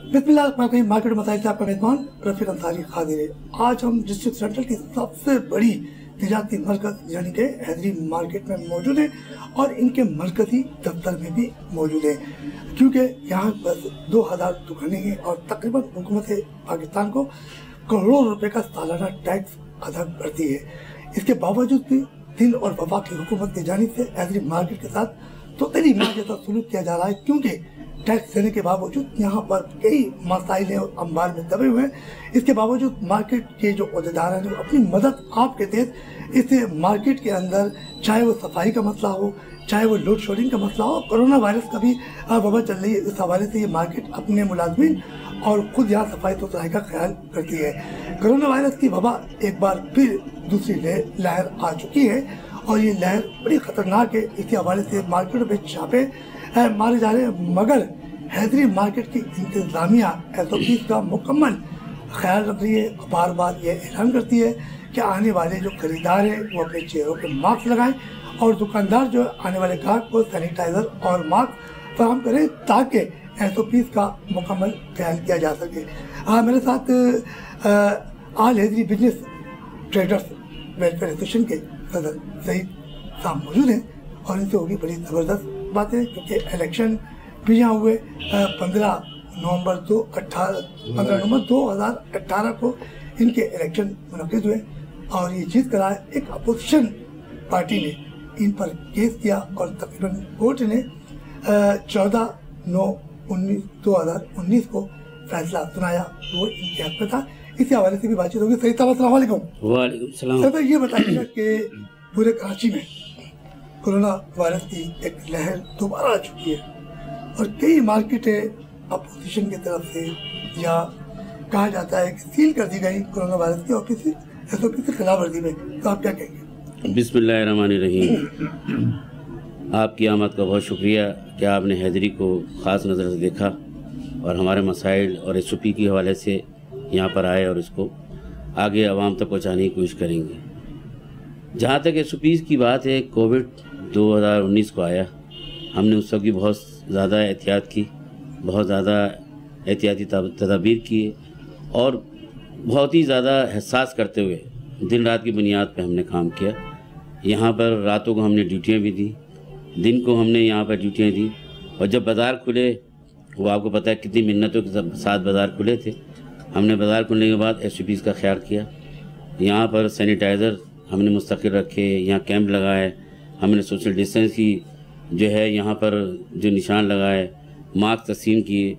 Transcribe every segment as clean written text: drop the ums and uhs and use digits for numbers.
बिस्मिल्लाह market मसाइल से आपका मेजबान रफीक अंसारी हाजिर है। आज हम डिस्ट्रिक्ट सेंट्रल की सबसे बड़ी तिजारती मरकज यानी कि हैदरी मार्केट में मौजूद है और इनके मरकजी दफ्तर में भी मौजूद है, क्योंकि यहाँ बस 2000 दुकानें हैं और तकरीबन हुकूमत पाकिस्तान को करोड़ों रुपए का सालाना टैक्स अदा करती है। इसके बावजूद भी दिन और वफाक की हुकूमत की जानिब से हैदरी मार्केट के साथ तो तेरी माँ जैसा सलूक किया जा रहा है, क्योंकि टैक्स देने के बावजूद यहाँ पर कई मसाइल और अंबार में दबे हुए हैं। इसके बावजूद मार्केट के जो अहदेदार हैं अपनी मदद आपके तहत इस मार्केट के अंदर, चाहे वो सफाई का मसला हो, चाहे वो लोड शेडिंग का मसला हो, कोरोना वायरस का भी वबा चल रही है, इस हवाले से ये मार्केट अपने मुलाजमीन और खुद यहाँ सफाई सुथराई का ख्याल करती है। कोरोना वायरस की वबा एक बार फिर दूसरी लहर आ चुकी है और ये लहर बड़ी ख़तरनाक है। इसी हवाले से मार्केट में छापे मारे जा रहे हैं, मगर हैदरी मार्केट की इंतज़ामिया SOPs का मुकम्मल ख्याल रख रही है। बार बार ये ऐलान करती है कि आने वाले जो खरीदार हैं वो अपने चेहरों पर मास्क लगाएं और दुकानदार जो आने वाले ग्राहक को सैनिटाइज़र और मास्क फराहम करें ताकि SOPs का मुकम्मल ख्याल किया जा सके। मेरे साथ all Haidari business traders welfare association के सदर सईद साहब मौजूद हैं और इनसे होगी बड़ी ज़बरदस्त बातें, क्योंकि इलेक्शन भी यहाँ हुए 15 नवंबर 2018 को इनके इलेक्शन मुनक़िद हुए और ये जीत कर आए। एक अपोजिशन पार्टी ने इन पर केस किया और तकरीबन कोर्ट ने 14/9/2019 को फैसला सुनाया, वो इनके हक में था। इसी हवाले से भी बातचीत होगी। सही साहब अस्सलाम वालेकुम। वालेकुम सलाम। सर ये बताइएगा कि पूरे कराची में कोरोना वायरस की एक लहर दोबारा आ चुकी है और कई मार्केटें अपोजिशन की तरफ से या कहा जाता है कि सील कर दी गई कोरोना वायरस की और किसी SOP की खिलाफ वर्जी में, तो आप क्या कहेंगे? बिस्मिल्लाहिर्रहमानिर्रहीम। आपकी आमद का बहुत शुक्रिया कि आपने हैदरी को ख़ास नज़र से देखा और हमारे मसाइल और SOP के हवाले से यहाँ पर आए और इसको आगे आवाम तक पहुँचाने की कोशिश करेंगे। जहाँ तक SOPs की बात है, कोविड 2019 को आया, हमने उस वक्त भी बहुत ज़्यादा एहतियात की, बहुत ज़्यादा एहतियाती तदाबीर किए और बहुत ही ज़्यादा एहसास करते हुए दिन रात की बुनियाद पर हमने काम किया। यहाँ पर रातों को हमने ड्यूटियाँ भी दी, दिन को हमने यहाँ पर ड्यूटियाँ दी और जब बाज़ार खुले, वो आपको पता है कितनी मिन्नतों के साथ बाज़ार खुले थे। हमने बाज़ार खुलने के बाद SOPs का ख्याल किया। यहाँ पर सैनिटाइज़र हमने मुस्तकिल रखे, यहाँ कैंप लगाए, हमने सोशल डिस्टेंस की जो है यहाँ पर जो निशान लगाए, मास्क तस्लीम किए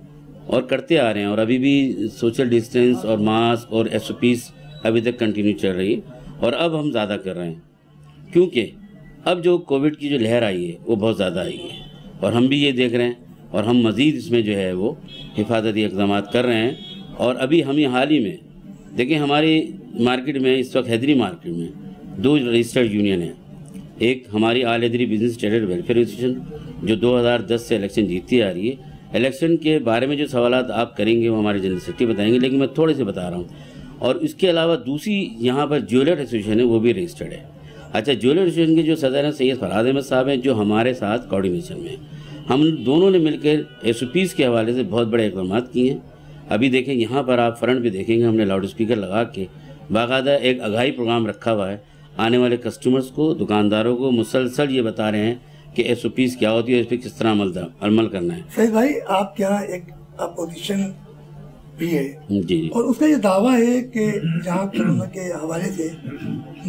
और करते आ रहे हैं और अभी भी सोशल डिस्टेंस और मास्क और SOPs अभी तक कंटिन्यू चल रही है और अब हम ज़्यादा कर रहे हैं, क्योंकि अब जो कोविड की जो लहर आई है वो बहुत ज़्यादा आई है और हम भी ये देख रहे हैं और हम मज़ीद इसमें जो है वो हिफाजती इक़दाम कर रहे हैं। और अभी हम हाल ही में देखिए, हमारी मार्केट में इस वक्त हैदरी मार्केट में 2 रजिस्टर्ड यूनियन हैं। एक हमारी all Haidari business trader welfare association जो 2010 से इलेक्शन जीतती आ रही है। इलेक्शन के बारे में जो सवालात आप करेंगे वो हमारे जनरल सेक्रेटरी बताएंगे, लेकिन मैं थोड़े से बता रहा हूँ। और इसके अलावा दूसरी यहाँ पर ज्वेलर एसोसिएशन है, वो भी रजिस्टर्ड है। अच्छा, ज्वेलर एसोसिएशन के जो सदर हैं सैयद फरहाद अहमद साहब हैं, जो हमारे साथ कोऑर्डिनेशन में, हम दोनों ने मिलकर SOPs के हवाले से बहुत बड़े इक़दाम किए हैं। अभी देखें यहाँ पर आप फ्रंट पे देखेंगे, हमने लाउड स्पीकर लगा के बाकायदा एक आगाही प्रोग्राम रखा हुआ है। आने वाले कस्टमर्स को, दुकानदारों को मुसलसल ये बता रहे हैं कि SOPs क्या होती है, इस पर किस तरह अमल करना है। सही भाई, आप क्या एक अपोजिशन भी है जी और उसका ये दावा है कि जहाँ कोरोना के हवाले से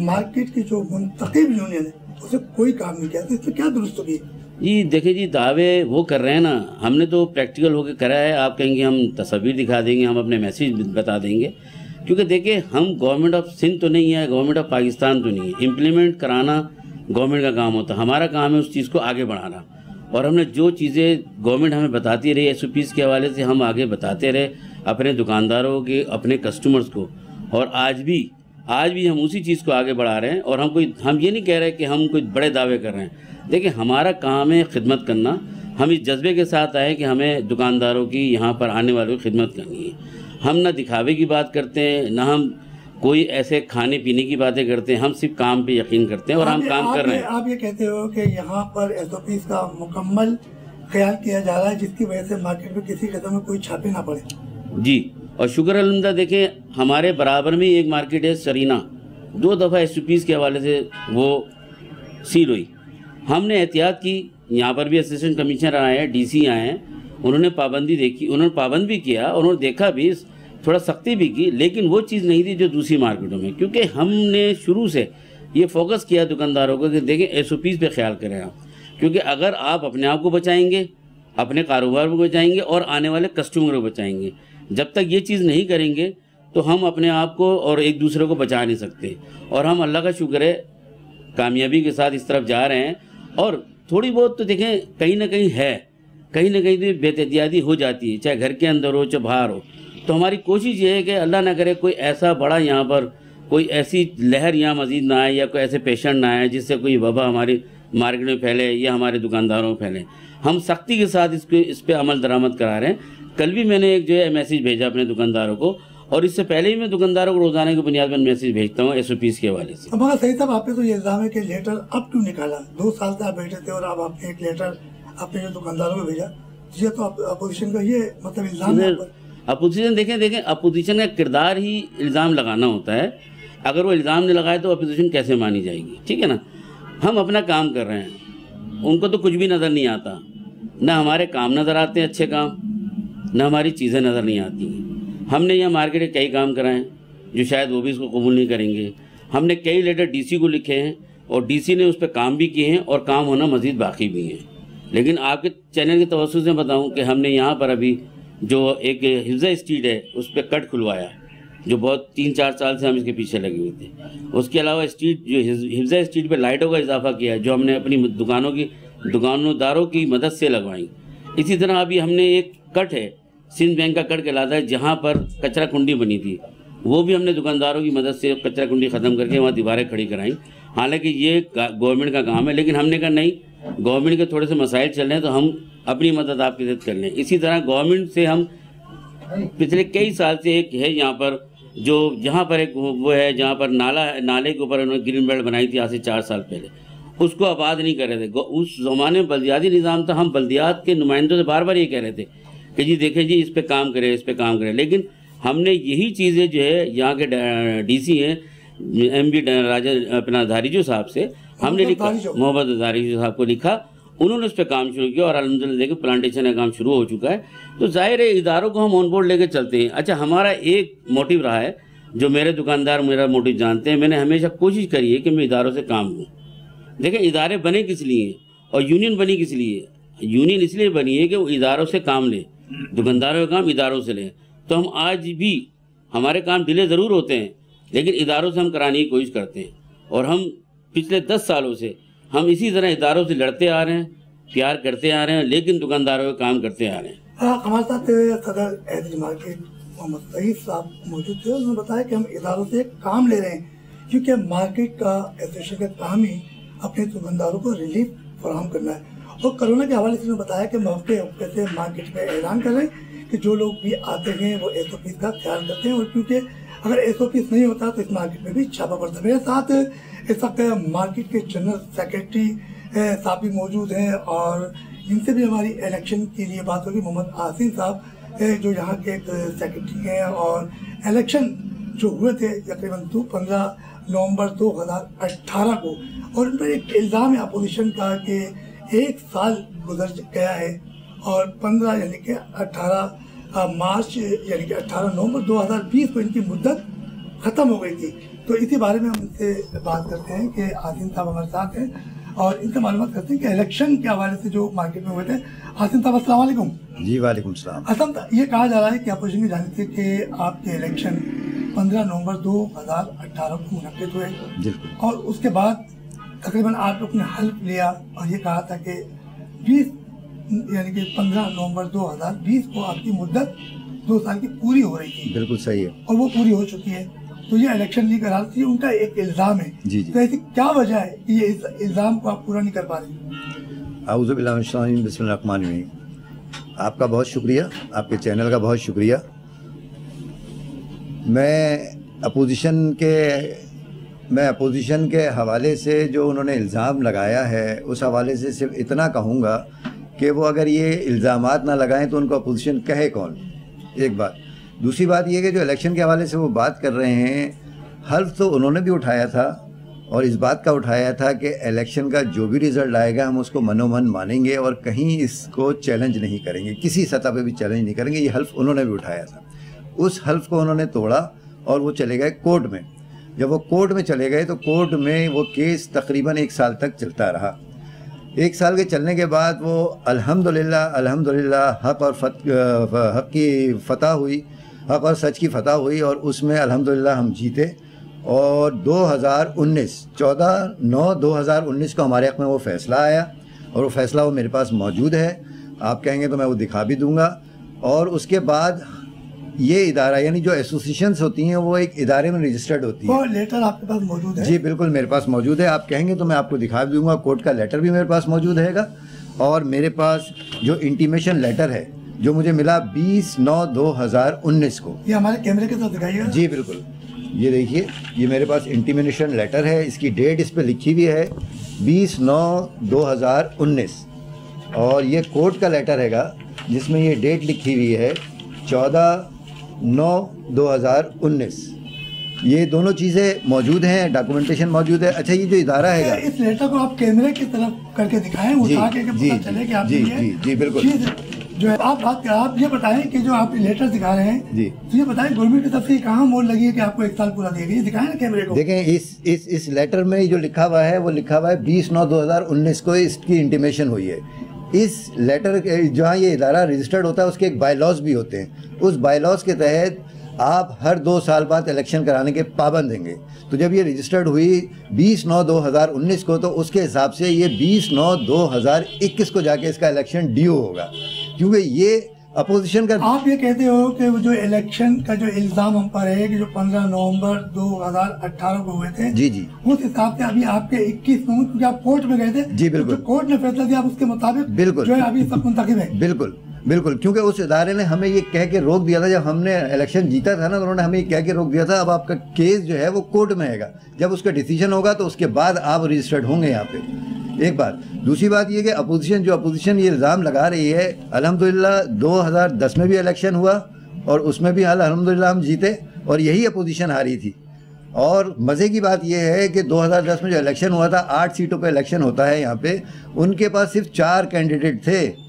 मार्केट की जो मुंतखब यूनियन है उसे कोई काम नहीं किया, तो इससे क्या दुरुस्त होगी? जी देखिए जी, दावे वो कर रहे हैं ना, हमने तो प्रैक्टिकल होकर करा है। आप कहेंगे हम तस्वीर दिखा देंगे, हम अपने मैसेज बता देंगे, क्योंकि देखिए हम गवर्नमेंट ऑफ सिंध तो नहीं है, गवर्नमेंट ऑफ पाकिस्तान तो नहीं है। इम्प्लीमेंट कराना गवर्नमेंट का काम होता है, हमारा काम है उस चीज़ को आगे बढ़ाना। और हमने जो चीज़ें गवर्नमेंट हमें बताती रही SOPs के हवाले से हम आगे बताते रहे अपने दुकानदारों के, अपने कस्टमर्स को। और आज भी हम उसी चीज़ को आगे बढ़ा रहे हैं। और हम ये नहीं कह रहे कि हम कोई बड़े दावे कर रहे हैं। देखिए, हमारा काम है खिदमत करना। हम इस जज्बे के साथ आए कि हमें दुकानदारों की, यहाँ पर आने वालों की खिदमत करनी है। हम ना दिखावे की बात करते हैं, ना हम कोई ऐसे खाने पीने की बातें करते हैं, हम सिर्फ काम पे यकीन करते हैं और हम काम कर रहे हैं। आप ये कहते हो कि यहाँ पर SOPs का मुकम्मल ख्याल किया जा रहा है, जिसकी वजह से मार्केट में किसी किस्म में कोई छापे ना पड़े। जी। और शुक्र अल्हम्दुलिल्लाह, देखें हमारे बराबर में एक मार्केट है सरीना, 2 दफ़ा एसओपीज़ के हवाले से वो सील हुई। हमने एहतियात की, यहाँ पर भी असिस्टेंट कमिश्नर आए हैं, डीसी आए हैं, उन्होंने पाबंदी देखी, उन्होंने पाबंद भी किया, उन्होंने देखा भी, थोड़ा सख्ती भी की, लेकिन वो चीज़ नहीं थी जो दूसरी मार्केटों में। क्योंकि हमने शुरू से ये फोकस किया दुकानदारों को कि देखें एसओपीज़ पे ख्याल करें आप, क्योंकि अगर आप अपने आप को बचाएंगे, अपने कारोबार को बचाएंगे और आने वाले कस्टमर को बचाएंगे, जब तक ये चीज़ नहीं करेंगे तो हम अपने आप को और एक दूसरे को बचा नहीं सकते। और हम अल्लाह का शुक्र है कामयाबी के साथ इस तरफ जा रहे हैं। और थोड़ी बहुत तो देखें कहीं ना कहीं है, कहीं ना कहीं तो बेतहतियाती हो जाती है, चाहे घर के अंदर हो चाहे बाहर हो। तो हमारी कोशिश ये है कि अल्लाह ना करे कोई ऐसा बड़ा यहाँ पर कोई ऐसी लहर यहाँ मज़ीद ना आए या कोई ऐसे पेशेंट ना आए जिससे कोई वबा हमारी मार्केट में फैले या हमारे दुकानदारों में फैले। हम सख्ती के साथ इस पर अमल दरामद करा रहे हैं। कल भी मैंने एक जो है मैसेज भेजा अपने दुकानदारों को, और इससे पहले ही मैं दुकानदारों को रोजाना की बुनियाद पर मैसेज भेजता हूँ एसओपीज़ के हवाले से। मगर सही साहब, आप पे तो ये इल्ज़ाम है कि लेटर अब क्यों निकाला? 2 साल से आप बैठे थे और अब आपने एक लेटर अपने जो दुकानदारों को भेजा, ये तो अपोजिशन का ये मतलब इल्ज़ाम है। अपोजिशन देखें अपोजिशन का किरदार ही इल्ज़ाम लगाना होता है। अगर वो इल्ज़ाम नहीं लगाए तो अपोजिशन कैसे मानी जाएगी? ठीक है ना, हम अपना काम कर रहे हैं, उनको तो कुछ भी नज़र नहीं आता, ना हमारे काम नज़र आते हैं अच्छे काम, ना हमारी चीज़ें नज़र नहीं आती हैं। हमने यहाँ मार्केट में कई काम कराएं जो शायद वो भी इसको कबूल नहीं करेंगे। हमने कई लेटर डीसी को लिखे हैं और डीसी ने उस पर काम भी किए हैं और काम होना मज़ीद बाकी भी हैं। लेकिन आपके चैनल के तवज्जुह से बताऊं कि हमने यहाँ पर अभी जो एक हिफ्ज़ा स्ट्रीट है उस पर कट खुलवाया, जो बहुत 3-4 साल से हम इसके पीछे लगे हुए थे। उसके अलावा स्ट्रीट जो हिफ्ज़ा स्ट्रीट पर लाइटों का इजाफा किया है जो हमने अपनी दुकानदारों की मदद से लगवाई। इसी तरह अभी हमने एक कट है, सिंध बैंक का कट कहलाता है, जहाँ पर कचरा कुंडी बनी थी, वो भी हमने दुकानदारों की मदद से कचरा कुंडी ख़त्म करके वहाँ दीवारें खड़ी कराई। हालांकि ये गवर्नमेंट का काम है, लेकिन हमने कहा नहीं, गवर्नमेंट के थोड़े से मसाइल चल रहे हैं तो हम अपनी मदद आपकी मदद कर लें। इसी तरह गवर्नमेंट से हम पिछले कई साल से एक है यहाँ पर जो जहाँ पर एक वो है जहाँ पर नाले के ऊपर उन्होंने ग्रीन बेल्ट बनाई थी आज से 4 साल पहले, उसको आबाद नहीं कर रहे थे। उस ज़माने में बल्दियाती निज़ाम था, हम बल्दियात के नुमाइंदों से बार बार ये कह रहे थे कि जी देखें जी इस पे काम करें, इस पे काम करें। लेकिन हमने यही चीज़ें जो है यहाँ के डीसी हैं एमबी राजा अपना धारीजू साहब से हमने लिखा, मोहम्मद धारीजू साहब को लिखा, उन्होंने उस पर काम शुरू किया और अल्हम्दुलिल्लाह देखिए प्लांटेशन का काम शुरू हो चुका है। तो जाहिर है इदारों को हम ऑन बोर्ड लेके चलते हैं। अच्छा, हमारा एक मोटिव रहा है, जो मेरे दुकानदार मेरा मोटिव जानते हैं, मैंने हमेशा कोशिश करी है कि मैं इदारों से काम लूँ। देखें इदारे बने किस लिए और यूनियन बनी किस लिए? यूनियन इसलिए बनी है कि वो इदारों से काम ले, दुकानदारों का काम इदारों से लें। तो हम आज भी हमारे काम डिले ज़रूर होते हैं लेकिन इदारों से हम कराने की कोशिश करते हैं। और हम पिछले 10 सालों से हम इसी तरह इदारों से लड़ते आ रहे हैं, प्यार करते आ रहे हैं, लेकिन दुकानदारों का काम करते आ रहे हैं। हमारे साथ सदर हैदरी मार्केट मोहम्मद सईद साहब मौजूद थे। उन्होंने बताया कि हम इदारों से काम ले रहे हैं क्योंकि मार्केट का एसोसिएशन का काम ही अपने दुकानदारों को रिलीफ फराहम करना है। और कोरोना के हवाले से उन्होंने बताया कि हफ्ते से मार्केट में ऐलान कर रहे हैं कि जो लोग भी आते हैं वो एसओपी का ख्याल करते हैं, और क्योंकि अगर एसओपी नहीं होता तो इस मार्केट में भी छापा पड़ता है। मेरे साथ इस वक्त मार्केट के जनरल सेक्रेटरी साहब भी मौजूद हैं और इनसे भी हमारी इलेक्शन के लिए बात होगी। मोहम्मद आसिम साहब जो यहाँ के एक सेक्रेटरी हैं और इलेक्शन जो हुए थे तकरीबन 15 नवंबर 2018 को, और उन पर एक इल्ज़ाम है अपोजिशन का कि 1 साल गुजर गया है और 15 यानी कि 18 मार्च यानी कि 18 नवंबर 2020 को इनकी मुद्दत ख़त्म हो गई थी। तो इसी बारे में हम इनसे बात करते हैं कि आसिम साहब हमारे साथ हैं और इनसे मालूमात करते हैं कि इलेक्शन के हवाले से जो मार्केट में हुए थे। आसिम साहब अस्सलाम वालेकुम। जी वालेकुम सलाम। आसिम साहब, ये कहा जा रहा है कि अपोजिशन की जानिब से कि आपके इलेक्शन 15 नवंबर 2018 को मुनक्किद हुए और उसके बाद तकरीबन आप लोग ने हल्फ लिया और ये कहा था कि 20 यानी कि 15 नवंबर 2020 को आपकी मुद्दत 2 साल की पूरी हो रही थी। बिल्कुल सही है, और वो पूरी हो चुकी है। तो ये इलेक्शन नहीं करा रही, उनका एक इल्ज़ाम है। जी जी। तो ऐसी क्या वजह है कि ये इस इल्ज़ाम को आप पूरा नहीं कर पा रहे? आऊज़ु बिल्लाहि मिनश शैतानिर रजीम, बिस्मिल्लाहिर रहमानिर रहीम। आपका बहुत शुक्रिया, आपके चैनल का बहुत शुक्रिया। मैं अपोजिशन के हवाले से जो उन्होंने इल्ज़ाम लगाया है उस हवाले से सिर्फ इतना कहूँगा कि वो अगर ये इल्ज़ामात ना लगाएं तो उनको अपोजिशन कहे कौन। एक बात दूसरी बात ये है कि जो इलेक्शन के हवाले से वो बात कर रहे हैं, हल्फ तो उन्होंने भी उठाया था और इस बात का उठाया था कि इलेक्शन का जो भी रिज़ल्ट आएगा हम उसको मनोमन मानेंगे और कहीं इसको चैलेंज नहीं करेंगे, किसी सतह पे भी चैलेंज नहीं करेंगे। ये हल्फ उन्होंने भी उठाया था। उस हल्फ को उन्होंने तोड़ा और वो चले गए कोर्ट में। जब वो कोर्ट में चले गए तो कोर्ट में वो केस तकरीबन 1 साल तक चलता रहा। 1 साल के चलने के बाद वो अल्हम्दुलिल्लाह हक़ की फतह हुई, हक़ और सच की फतह हुई और उसमें अल्हम्दुलिल्लाह हम जीते। और 2019 14/9/2019 को हमारे हक़ में वो फ़ैसला आया और वो फ़ैसला वो मेरे पास मौजूद है। आप कहेंगे तो मैं वो दिखा भी दूँगा। और उसके बाद ये इदारा यानी जो एसोसिएशंस होती हैं वो एक इदारे में रजिस्टर्ड होती है। वो लेटर आपके पास मौजूद है? जी बिल्कुल मेरे पास मौजूद है। आप कहेंगे तो मैं आपको दिखा भी दूँगा। कोर्ट का लेटर भी मेरे पास मौजूद रहेगा और मेरे पास जो इंटीमेशन लेटर है जो मुझे मिला 20/9/2019 को। ये हमारे कैमरे के साथ दिखाइएगा। जी बिल्कुल, ये देखिए, ये मेरे पास इंटीमेशन लेटर है। इसकी डेट इस पर लिखी हुई है 20/9/2019 और ये कोर्ट का लेटर हैगा जिसमें ये डेट लिखी हुई है 14/9/2019। ये दोनों चीज़ें मौजूद हैं, डॉक्यूमेंटेशन मौजूद है। अच्छा, ये जो इदारा हैगा, इस लेटर को आप कैमरे की तरफ करके दिखाएं, उठा के पता चले कि आप जी बिल्कुल जो है आप ये बताएं कि जो आप लेटर दिखा रहे हैं जी, तो ये बताएं गवर्नमेंट की तरफ से कहाँ मोहर लगी है कि आपको 1 साल पूरा देगी? दिखाएं ना कैमरे को। देखें इस लेटर में जो लिखा हुआ है वो लिखा हुआ है 20/9/2019 को इसकी इंटीमेशन हुई है। इस लेटर जहाँ ये इदारा रजिस्टर्ड होता है उसके एक बायलॉज भी होते हैं। उस बायलॉज के तहत आप हर 2 साल बाद इलेक्शन कराने के पाबंद होंगे। तो जब ये रजिस्टर्ड हुई 20/9/2019 को तो उसके हिसाब से ये 20/9/2021 को जाके इसका इलेक्शन ड्यू होगा, क्योंकि ये अपोजिशन का। आप ये कहते हो कि वो जो इलेक्शन का जो इल्ज़ाम हम पर है कि जो 15 नवंबर 2018 को हुए थे, जी जी, उस हिसाब से अभी आपके 21 नवंबर, क्योंकि आप कोर्ट में गए थे, जी बिल्कुल, तो कोर्ट ने फैसला दिया, आप उसके मुताबिक बिल्कुल जो है अभी सब मुंतखब है। बिल्कुल बिल्कुल, क्योंकि उस इदारे ने हमें ये कह के रोक दिया था जब हमने इलेक्शन जीता था ना, तो उन्होंने हमें ये कह के रोक दिया था अब आपका केस जो है वो कोर्ट में हैगा, जब उसका डिसीजन होगा तो उसके बाद आप रजिस्टर्ड होंगे यहाँ पे। एक बात। दूसरी बात ये कि अपोजिशन ये इल्ज़ाम लगा रही है, अल्हम्दुलिल्लाह 2010 में भी इलेक्शन हुआ और उसमें भी अल्हम्दुलिल्लाह हम जीते और यही अपोजिशन हारी थी। और मज़े की बात यह है कि 2010 में जो इलेक्शन हुआ था, 8 सीटों पे इलेक्शन होता है यहाँ पे, उनके पास सिर्फ 4 कैंडिडेट थे।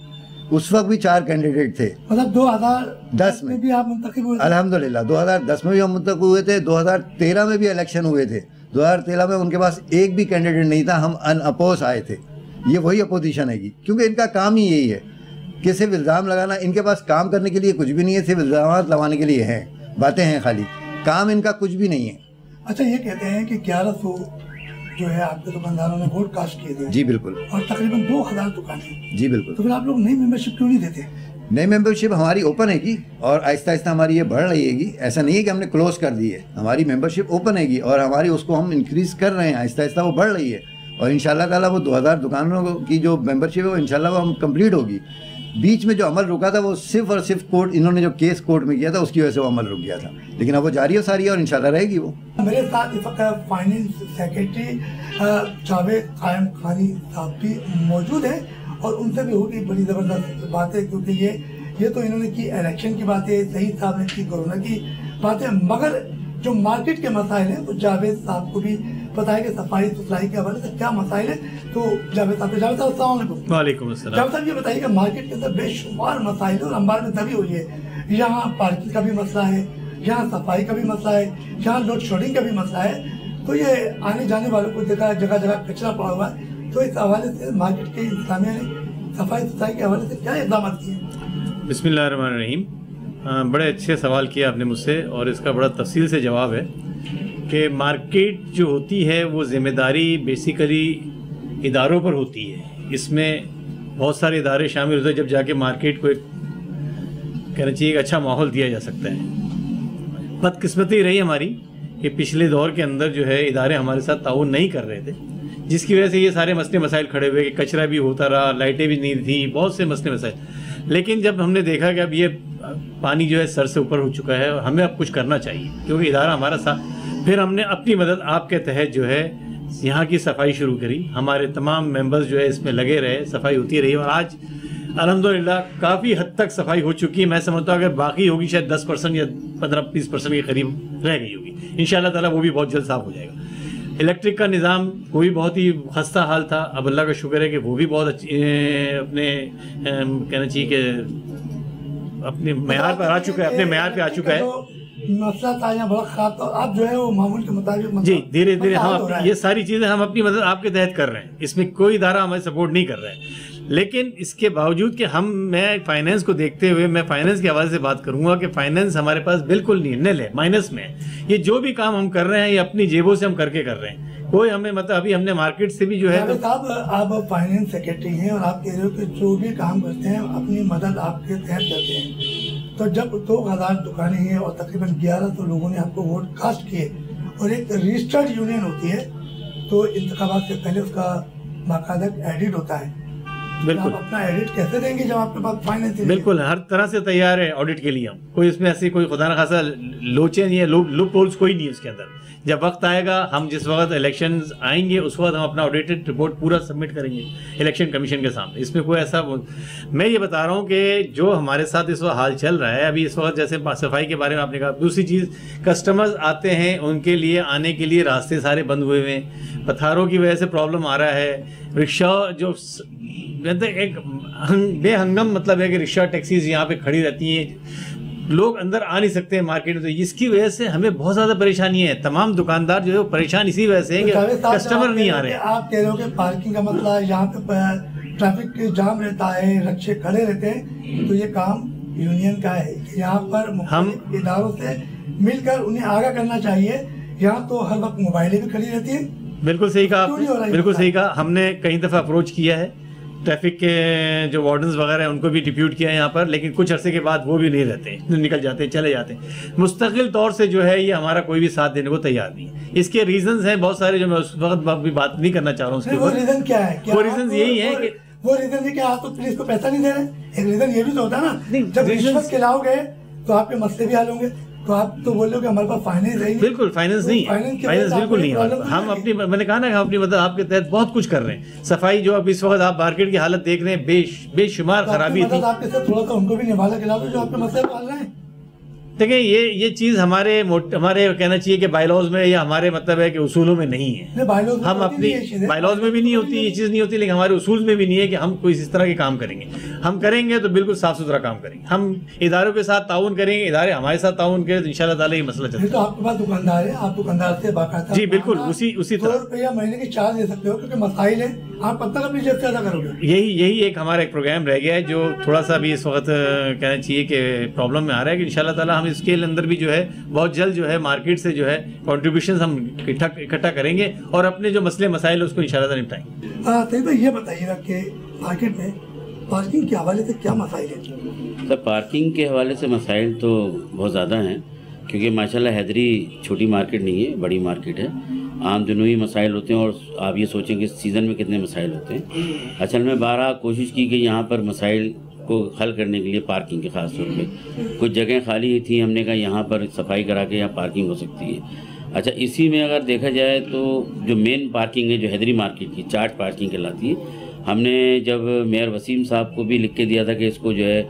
उस वक्त भी 4 कैंडिडेट थे। मतलब 2010 में भी आप मुंतखब हुए? अल्हम्दुलिल्लाह 2010 में भी हम मुंतखब हुए थे, 2013 में भी इलेक्शन हुए थे। 2013 में उनके पास एक भी कैंडिडेट नहीं था, हम अनअपोज आए थे। ये वही अपोजिशन है, क्योंकि इनका काम ही यही है कि सिर्फ इल्ज़ाम लगाना। इनके पास काम करने के लिए कुछ भी नहीं है, सिर्फ इल्ज़ाम लगाने के लिए हैं, बातें हैं खाली, काम इनका कुछ भी नहीं है। अच्छा, ये कहते हैं कि 1100 जो है आपके दुकानदारों ने वोट कास्ट किए थे। जी बिल्कुल। और तकरीबन 2000 दुकानें। जी बिल्कुल। तो फिर आप लोग नई मेंबरशिप क्यों नहीं देते? नई मेंबरशिप हमारी ओपन हैगी और आहिस्ता आहिस्ता हमारी ये बढ़ रही हैगी। ऐसा नहीं है कि हमने क्लोज कर दी है, हमारी मेंबरशिप ओपन हैगी और हमारी उसको हम इंक्रीज़ कर रहे हैं, आहिस्ता आहिस्ता वो बढ़ रही है। और इंशाल्लाह ताला वो 2000 दुकानों की जो मेंबरशिप है वो इंशाल्लाह वो हम कंप्लीट होगी। बीच में जो अमल रुका था वो सिर्फ और सिर्फ कोर्ट, इन्होंने जो केस कोर्ट में किया था उसकी वजह से वो अमल रुक गया था, लेकिन अब वो जारी और सारी है और इंशाल्लाह रहेगी वो। मेरे साथ इस वक्त फाइनेंस सेक्रेटरी जावेद कायम खानी साहब भी मौजूद है और उनसे भी होगी बड़ी ज़बरदस्त बात है, क्योंकि ये तो इन्होंने की इलेक्शन की बातें, सही साहब ने की कोरोना की बातें, मगर जो मार्केट के मसाइल हैं वो जावेद साहब को भी पता है कि सफाई सुथराई के हवाले से क्या मसाइल है। तो जावेद साहब अस्सलाम वालेकुम। जावेद साहब ये बताइए कि मार्केट के अंदर बेशुमार मसाइल है और अंबार में दबी हुई है। यहाँ पार्किंग का भी मसला है, यहाँ सफाई का भी मसला है, यहाँ लोड शेडिंग का भी मसला है। तो ये आने जाने वालों को जगह जगह कचरा पड़ा हुआ है। तो इस हवाले से मार्केट के इंतजामिया ने सफाई सुथराई के हवाले से क्या इक़दाम किए? बिस्मिल्लाहिर्रहमानिर्रहीम। बड़े अच्छे सवाल किया आपने मुझसे और इसका बड़ा तफसील से जवाब है कि मार्केट जो होती है वो ज़िम्मेदारी बेसिकली इदारों पर होती है। इसमें बहुत सारे इदारे शामिल होते हैं जब जाके मार्केट को एक कहना चाहिए एक अच्छा माहौल दिया जा सकता है। बदकिस्मती रही हमारी कि पिछले दौर के अंदर जो है इदारे हमारे साथ ताउन नहीं कर रहे थे, जिसकी वजह से ये सारे मसले मसाइल खड़े हुए कि कचरा भी होता रहा, लाइटें भी नहीं थी, बहुत से मसले मसाइल। लेकिन जब हमने देखा कि अब ये पानी जो है सर से ऊपर हो चुका है और हमें अब कुछ करना चाहिए क्योंकि इदारा हमारा साथ, फिर हमने अपनी मदद आपके तहत जो है यहाँ की सफाई शुरू करी। हमारे तमाम मेंबर्स जो है इसमें लगे रहे, सफाई होती रही और आज अल्हम्दुलिल्लाह काफ़ी हद तक सफाई हो चुकी है। मैं समझता हूँ अगर बाकी होगी शायद 10% या 15-20% के करीब रह गई होगी। इंशाअल्लाह ताला वो भी बहुत जल्द साफ हो जाएगा। इलेक्ट्रिक का निज़ाम वो भी बहुत ही खस्ता हाल था, अब अल्लाह का शुक्र है कि वो भी बहुत अपने कहना चाहिए कि अपने मैयार पर आ चुका है, अपने मैयार पे आ चुका है। मसला था यहाँ बड़ा खराब था, अब जो है वो मामूल के मुताबिक जी धीरे धीरे हम ये सारी चीज़ें हम अपनी मदद आपके तहत कर रहे हैं, इसमें कोई इदारा हमें सपोर्ट नहीं कर रहा है। लेकिन इसके बावजूद कि मैं फाइनेंस को देखते हुए मैं फाइनेंस के हवाले से बात करूंगा कि फाइनेंस हमारे पास बिल्कुल नहीं, निल है, माइनस में है। ये जो भी काम हम कर रहे हैं ये अपनी जेबों से हम करके कर रहे हैं, कोई हमें मतलब अभी हमने मार्केट से भी जो है आप फाइनेंस सेक्रेटरी हैं और आप कह रहे हो कि जो भी काम करते हैं अपनी मदद आपके तहत करते हैं। तो जब 2000 दुकानें हैं और तकरीबन 1100 लोगों ने आपको वोट कास्ट किए और एक रजिस्टर्ड यूनियन होती है तो इंतखाबात से पहले उसका बाकायदा एडिट होता है। बिल्कुल आप अपना एडिट कैसे देंगे जब आपके पास फाइनेंस? बिल्कुल हर तरह से तैयार है ऑडिट के लिए हम, कोई इसमें ऐसी कोई खुदा न खासा लोचे नहीं है, लूप होल्स कोई नहीं है उसके अंदर। जब वक्त आएगा हम जिस वक्त इलेक्शन आएंगे उस वक्त हम अपना ऑडिटेड रिपोर्ट पूरा सबमिट करेंगे इलेक्शन कमीशन के सामने। इसमें कोई ऐसा मैं ये बता रहा हूँ कि जो हमारे साथ इस वक्त हाल चल रहा है अभी इस वक्त, जैसे सफाई के बारे में आपने कहा, दूसरी चीज़ कस्टमर्स आते हैं उनके लिए आने के लिए रास्ते सारे बंद हुए हुए हैं, पत्थरों की वजह से प्रॉब्लम आ रहा है। रिक्शा जो एक बेहंगम मतलब है कि रिक्शा टैक्सीज यहाँ पे खड़ी रहती हैं, लोग अंदर आ नहीं सकते हैं मार्केट में, तो इसकी वजह से हमें बहुत ज़्यादा परेशानी है। तमाम दुकानदार जो है परेशान इसी वजह से है कि कस्टमर नहीं आ रहे हैं। आप कह रहे हो कि पार्किंग का मसला है, यहाँ पे ट्रैफिक जाम रहता है, रिक्शे खड़े रहते हैं, तो ये काम यूनियन का है कि यहाँ पर हम इदारों से मिलकर उन्हें आगाह करना चाहिए। यहाँ तो हर वक्त मोबाइलें भी खड़ी रहती है। बिल्कुल सही कहा, बिल्कुल सही कहा। हमने कई दफ़ा अप्रोच किया है, ट्रैफिक के जो वार्डन्स वगैरह हैं उनको भी डिप्यूट किया है यहाँ पर, लेकिन कुछ अरसे के बाद वो भी नहीं रहते, निकल जाते हैं, चले जाते हैं। मुस्तकिल तौर से जो है ये हमारा कोई भी साथ देने को तैयार नहीं है। इसके रीजंस हैं बहुत सारे जो मैं उस वक्त भी बात नहीं करना चाह रहा हूँ उसके ऊपर। वो रीजन क्या है? वो रीजन यही है कि वो रीजन है कि आप तो पुलिस को पैसा नहीं दे रहे। एक रीजन ये भी तो होता है ना, जब रिश्वत खिलाओगे तो आपके मसले भी हल होंगे। तो आप तो बोल रहे हो कि हमारे पास फाइनेंस है? बिल्कुल फाइनेंस नहीं, फाइनेंस बिल्कुल नहीं है। हम अपनी, मैंने कहा ना हम अपनी मतलब आपके तहत बहुत कुछ कर रहे हैं। सफाई जो अब इस वक्त आप मार्केट की हालत देख रहे हैं बेशुमार खराबी थी। आपके साथ थोड़ा सा उनको भी निभाला खिला दो जो आपके मसले पाल रहे हैं। देखिए ये चीज़ हमारे कहना चाहिए कि बायलॉज में या हमारे मतलब है कि उसूलों में नहीं है। हम अपनी बायलॉज में भी नहीं होती ये चीज़, नहीं होती, लेकिन हमारे उसूल में भी नहीं है कि हम कोई इस तरह के काम करेंगे। हम करेंगे तो बिल्कुल साफ सुथरा काम करेंगे, हम इदारों के साथ ताउन करेंगे, इदारे हमारे साथ ताउन करें तो इंशाल्लाह ताला ये मसला चलता है। तो आपके पास दुकानदार है, आप दुकानदार से बाकायदा जी बिल्कुल उसी तरह रुपया महीने की चार्ज दे सकते हो क्योंकि मसाइल है, आप कब तक अपनी जेब से अदा करोगे? यही एक हमारा एक प्रोग्राम रह गया है जो थोड़ा सा भी इस वक्त कहना चाहिए कि प्रॉब्लम में आ रहा है कि इंशाल्लाह ताला हम इसके अंदर भी जो है बहुत जल्द जो है मार्केट से जो है कॉन्ट्रीब्यूशन हम इकट्ठा करेंगे और अपने जो मसले मसाइल है उसको इंशाल्लाह निपटाएंगे। तो ये बताइएगा कि मार्केट में पार्किंग के हवाले से क्या मसाइल है? सर पार्किंग के हवाले से मसाइल तो बहुत ज़्यादा हैं क्योंकि माशाल्लाह हैदरी छोटी मार्केट नहीं है, बड़ी मार्केट है। आम दिनों ही मसाइल होते हैं और आप ये सोचें कि सीज़न में कितने मसाइल होते हैं। असल में 12 कोशिश की कि यहाँ पर मसाइल को हल करने के लिए पार्किंग के ख़ास तौर पे कुछ जगह खाली थी, हमने कहा यहाँ पर सफाई करा के यहाँ पार्किंग हो सकती है। अच्छा इसी में अगर देखा जाए तो जो मेन पार्किंग है जो हैदरी मार्केट की चार्ज पार्किंग कहलाती है, हमने जब मेयर वसीम साहब को भी लिख के दिया था कि इसको जो है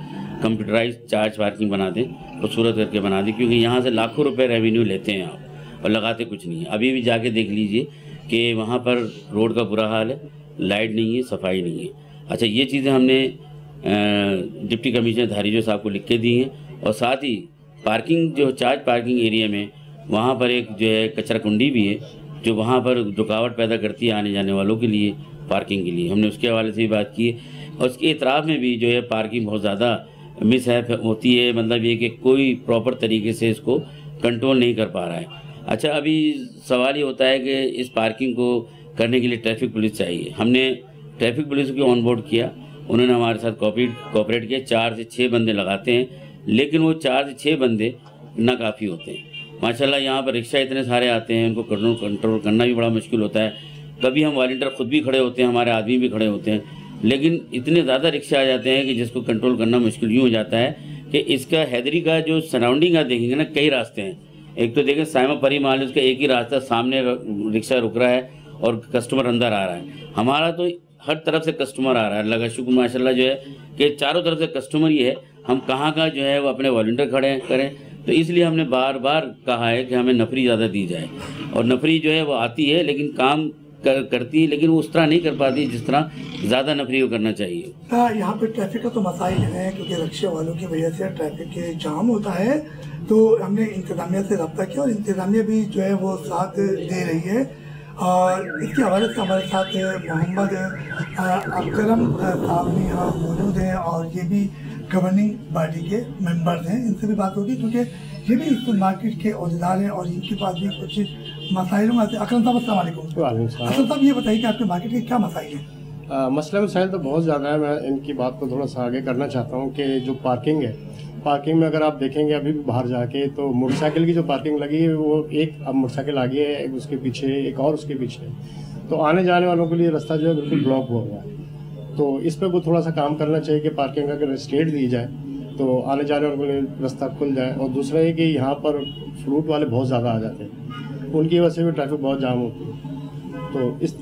कंप्यूटराइज चार्ज पार्किंग बना दें, खूबसूरत करके बना दें, क्योंकि यहाँ से लाखों रुपए रेवेन्यू लेते हैं आप और लगाते कुछ नहीं है। अभी भी जाके देख लीजिए कि वहाँ पर रोड का बुरा हाल है, लाइट नहीं है, सफाई नहीं है। अच्छा ये चीज़ें हमने डिप्टी कमिश्नर धारीजो साहब को लिख के दी हैं और साथ ही पार्किंग जो चार्ज पार्किंग एरिया में वहाँ पर एक जो है कचरा कुंडी भी है जो वहाँ पर रुकावट पैदा करती है आने जाने वालों के लिए पार्किंग के लिए, हमने उसके हवाले से भी बात की है। और उसके इतराफ़ में भी जो है पार्किंग बहुत ज़्यादा मिसहैप होती है, मतलब ये कि कोई प्रॉपर तरीके से इसको कंट्रोल नहीं कर पा रहा है। अच्छा अभी सवाल ये होता है कि इस पार्किंग को करने के लिए ट्रैफिक पुलिस चाहिए। हमने ट्रैफिक पुलिस को ऑन बोर्ड किया, उन्होंने हमारे साथ कोऑपरेट किया। 4 से 6 बंदे लगाते हैं, लेकिन वो 4 से 6 बंदे नाकाफ़ी होते हैं। माशाल्लाह यहाँ पर रिक्शा इतने सारे आते हैं, उनको कंट्रोल करना भी बड़ा मुश्किल होता है। कभी हम वॉलंटियर खुद भी खड़े होते हैं, हमारे आदमी भी खड़े होते हैं, लेकिन इतने ज़्यादा रिक्शा आ जाते हैं कि जिसको कंट्रोल करना मुश्किल यूँ हो जाता है कि इसका हैदरी का जो सराउंडिंग आप देखेंगे ना, कई रास्ते हैं। एक तो देखें साइमा परी माल उसका एक ही रास्ता, सामने रिक्शा रुक रहा है और कस्टमर अंदर आ रहा है। हमारा तो हर तरफ से कस्टमर आ रहा है, अल्लाह का शुक्र माशाल्लाह जो है कि चारों तरफ से कस्टमर ही है। हम कहाँ जो है वो अपने वॉलंटियर खड़े करें, तो इसलिए हमने बार बार कहा है कि हमें नफरी ज़्यादा दी जाए। और नफरी जो है वो आती है लेकिन काम करती है, लेकिन वो उस तरह नहीं कर पाती जिस तरह ज़्यादा नफरी को करना चाहिए। यहाँ पे ट्रैफिक का तो मसाइल है, क्योंकि रिक्शे वालों की वजह से ट्रैफिक के जाम होता है। तो हमने इंतज़ामिया से रब्ता किया और इंतज़ामिया भी जो है वो साथ दे रही है। और इसके हवाले से हमारे साथ मोहम्मद अकरम साहब भी यहाँ मौजूद हैं और ये भी गवर्निंग बॉडी के मेंबर्स हैं। इनसे भी बात होगी क्योंकि ये भी इस मार्केट के औहदेदार हैं और इनके पास भी कुछ मसाइल होंगे। अकरम साहब अस्सलाम वालेकुम। अकरम साहब ये बताइए कि आपके मार्केट के क्या मसाइल हैं? मसला मसाइल तो बहुत ज़्यादा है। मैं इनकी बात को थोड़ा सा आगे करना चाहता हूँ कि जो पार्किंग है, पार्किंग में अगर आप देखेंगे अभी भी बाहर जाके तो मोटरसाइकिल की जो पार्किंग लगी है वो एक अब मोटरसाइकिल आगे है, एक उसके पीछे, एक और उसके पीछे, तो आने जाने वालों के लिए रास्ता जो है बिल्कुल ब्लॉक हुआ हुआ है। तो इस पर वो थोड़ा सा काम करना चाहिए कि पार्किंग अगर स्ट्रेट दी जाए तो आने जाने वालों के लिए रास्ता खुल जाए। और दूसरा ये कि यहाँ पर फ्रूट वाले बहुत ज़्यादा आ जाते हैं, उनकी वजह से भी ट्रैफिक बहुत जाम होती है। तो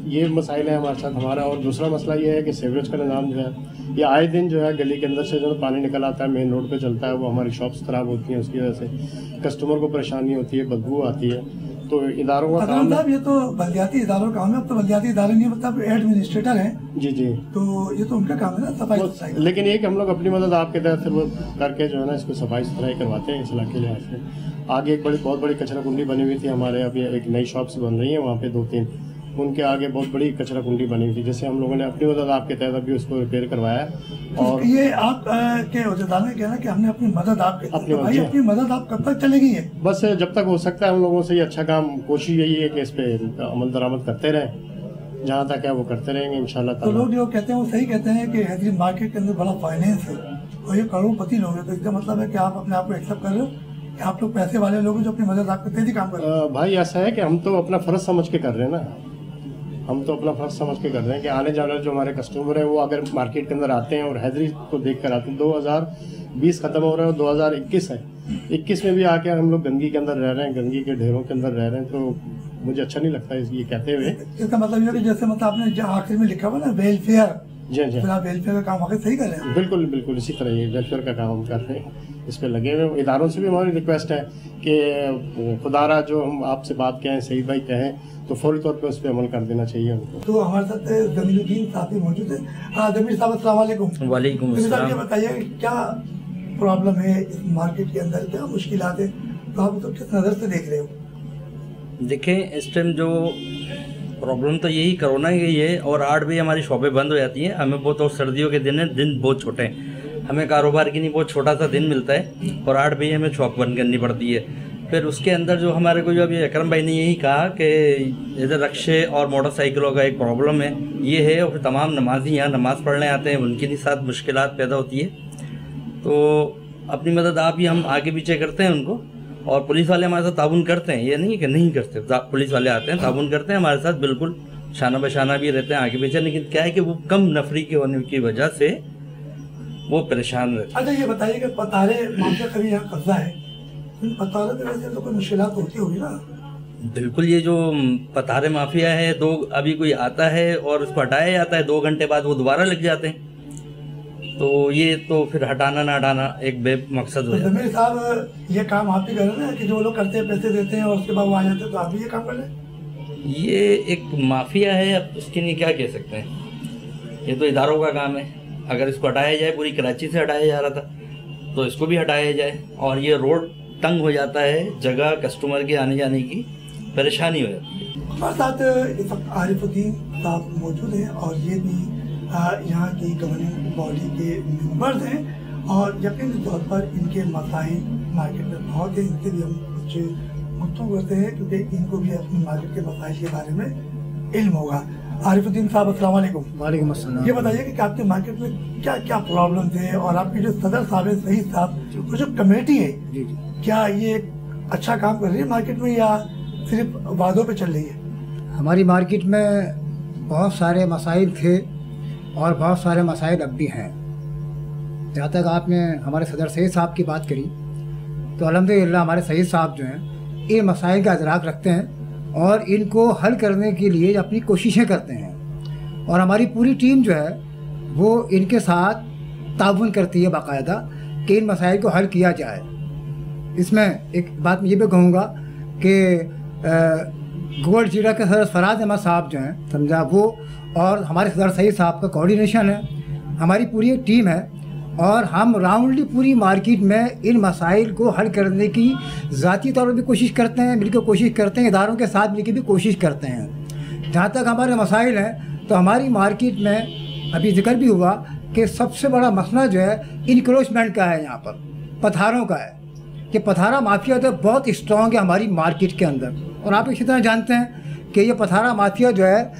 ये मसाइल है हमारे साथ हमारा। और दूसरा मसला ये है कि सीवरेज का निज़ाम जो है ये आए दिन जो है गली के अंदर से जो पानी निकल आता है, मेन रोड पे चलता है, वो हमारी शॉप्स ख़राब होती हैं, उसकी वजह से कस्टमर को परेशानी होती है, बदबू आती है। तो इदारों का काम है, ये तो बल्दियाती इदारों का काम है। अब तो बल्दियाती इदारे नहीं, मतलब एडमिनिस्ट्रेटर हैं। जी जी, तो ये तो उनका काम है ना, सफाई सुथराई। लेकिन ये कि हम लोग अपनी मदद आपके तहत वो करके जो है ना इसको सफाई सुथराई करवाते हैं इस इलाके लिहाज से। आगे एक बहुत बड़ी कचरा कुंडी बनी हुई थी हमारे, अभी एक नई शॉप्स बन रही है वहाँ पे 2-3, उनके आगे बहुत बड़ी कचरा कुंडी बनी हुई थी, जैसे हम लोगों ने अपनी मदद आपके तहत अभी उसको रिपेयर करवाया। और ये आप के औहदेदार ने कहना कि हमने अपनी मदद अपनी मदद आप कब तक चलेगी? है बस जब तक हो सकता है हम लोगों से ये अच्छा काम, कोशिश यही है कि इस पे अमल दरामद करते रहें, जहाँ तक है वो करते रहेंगे इंशाल्लाह। तो लोग जो कहते हैं वो सही कहते हैं कि हैदरी मार्केट के अंदर बड़ा फाइनेंस है और ये करोड़पति लोग हैं, तो इसका मतलब है कि आप अपने आप को एक्सेप्ट कर रहे हो कि आप लोग पैसे वाले लोग जो अपनी मदद आप करते ही काम कर रहे हैं। भाई ऐसा है कि हम तो अपना फ़र्ज समझ के कर रहे हैं ना, हम तो अपना फ़र्ज समझ के कर रहे हैं कि आने जाने जो हमारे कस्टमर हैं वो अगर मार्केट के अंदर आते हैं और हैदरी को देख कर आते हैं। 2020 ख़त्म हो रहा है और 2021 है, 21 में भी आके हम लोग गंदगी के अंदर रह रहे हैं, गंदगी के ढेरों के अंदर रह रहे हैं, तो मुझे अच्छा नहीं लगता ये कहते हुए। इसका मतलब ये है कि जैसे मतलब आपने आखिर में लिखा हुआ ना वेलफेयर, जी जी, आप वेलफेयर का काम आगे सही कर रहे हैं। बिल्कुल बिल्कुल इसी तरह ये वेलफेयर का काम हम कर रहे हैं, इस पर लगे हुए। इदारों से भी हमारी रिक्वेस्ट है कि खुदारा जो हम आपसे बात कहें, सही भाई कहें, तो फौरी तौर पे उस पर अमल कर देना चाहिए उनको। तो हमारे साथ जमीलुद्दीन साहब भी मौजूद है। जमील साहब अस्सलाम वालेकुम। वालेकुम अस्सलाम। ये बताइए क्या प्रॉब्लम है इस मार्केट के अंदर, क्या मुश्किलात है, तो आप तो किस नज़र से देख रहे हो? देखें इस टाइम जो प्रॉब्लम तो यही कोरोना की है और 8 बजे हमारी शॉपें बंद हो जाती हैं। हमें बहुत, और सर्दियों के दिन है, दिन बहुत छोटे हैं, हमें कारोबार की नहीं बहुत छोटा सा दिन मिलता है और 8 बजे हमें शॉप बंद करनी पड़ती है। फिर उसके अंदर जो हमारे को जो अभी अकरम भाई ने यही कहा कि इधर रिक्शे और मोटरसाइकिलों का एक प्रॉब्लम है, ये है। और तमाम नमाजी यहाँ नमाज़ पढ़ने आते हैं, उनके भी साथ मुश्किलात पैदा होती है। तो अपनी मदद आप ही हम आगे पीछे करते हैं उनको, और पुलिस वाले हमारे साथ ताउन करते हैं, ये नहीं कि नहीं करते। पुलिस वाले आते हैं, ताउन करते हैं हमारे साथ, बिल्कुल शाना बशाना भी रहते हैं आगे पीछे। लेकिन क्या है कि वो कम नफरी के होने की वजह से वो परेशान रहते हैं। अच्छा ये बताइए कि पतारे मामला कभी यहाँ कब्जा है, पतारे की वजह से तो कोई मुश्किलात होती होगी ना? बिल्कुल, ये जो पतारे माफिया है, अभी कोई आता है और उसको हटाया जाता है, 2 घंटे बाद वो दोबारा लग जाते हैं। तो ये तो फिर हटाना ना हटाना एक बेमकसद हो जाता है। जमील साहब ये काम आप ही कर रहे हैं कि जो लोग करते हैं पैसे देते हैं और उसके बाद वो आ जाते हैं, तो आप भी ये काम कर रहे हैं? ये एक माफिया है, अब उसके लिए क्या कह सकते हैं, ये तो इदारों का काम है। अगर इसको हटाया जाए, पूरी कराची से हटाया जा रहा था, तो इसको भी हटाया जाए। और ये रोड तंग हो जाता है, जगह कस्टमर के आने जाने की परेशानी हो जाती है। हमारे साथ इस वक्त आरिफुद्दीन साहब मौजूद हैं और ये भी यहाँ की गवर्निंग बॉडी के मेंबर्स हैं और यकीनी तौर पर इनके मसाइल मार्केट में बहुत है। इनसे भी हम कुछ गुफ्तगू करते हैं क्योंकि इनको भी अपनी मार्केट के मसाइल के बारे में इल्म होगा। आरिफुद्दीन साहब अस्सलाम वालेकुम। वालेकुम अस्सलाम। ये बताइए कि आपके मार्केट में क्या क्या प्रॉब्लम थे और आपके जो सदर साहब है, सईद साहब, वो जो कमेटी है, क्या ये अच्छा काम कर रही है मार्केट में या सिर्फ वादों पे चल रही है? हमारी मार्केट में बहुत सारे मसाइल थे और बहुत सारे मसाइल अब भी हैं। जहाँ तक आपने हमारे सदर सईद साहब की बात करी, तो अल्हम्दुलिल्लाह हमारे सईद साहब जो हैं ये मसाइल का इदराक रखते हैं और इनको हल करने के लिए अपनी कोशिशें करते हैं। और हमारी पूरी टीम जो है वो इनके साथ ताउन करती है बाकायदा कि इन मसाइल को हल किया जाए। इसमें एक बात मैं ये भी कहूँगा कि गोल्ड जीरा के सदर फराज अहमद साहब जो हैं समझा वो और हमारे सदर सईद साहब का कोऑर्डिनेशन है, हमारी पूरी एक टीम है और हम राउंडली पूरी मार्केट में इन मसाइल को हल करने की ज़ाती तौर पर भी कोशिश करते हैं, मिलकर कोशिश करते हैं, इदारों के साथ मिलकर भी कोशिश करते हैं। जहाँ तक हमारे मसाइल हैं तो हमारी मार्केट में अभी जिक्र भी हुआ कि सबसे बड़ा मसला जो है इनक्रोचमेंट का है, यहाँ पर पथारों का है कि पथारा माफिया तो बहुत स्ट्रॉन्ग है हमारी मार्केट के अंदर। और आप इसी तरह जानते हैं कि ये पथारा माफिया जो है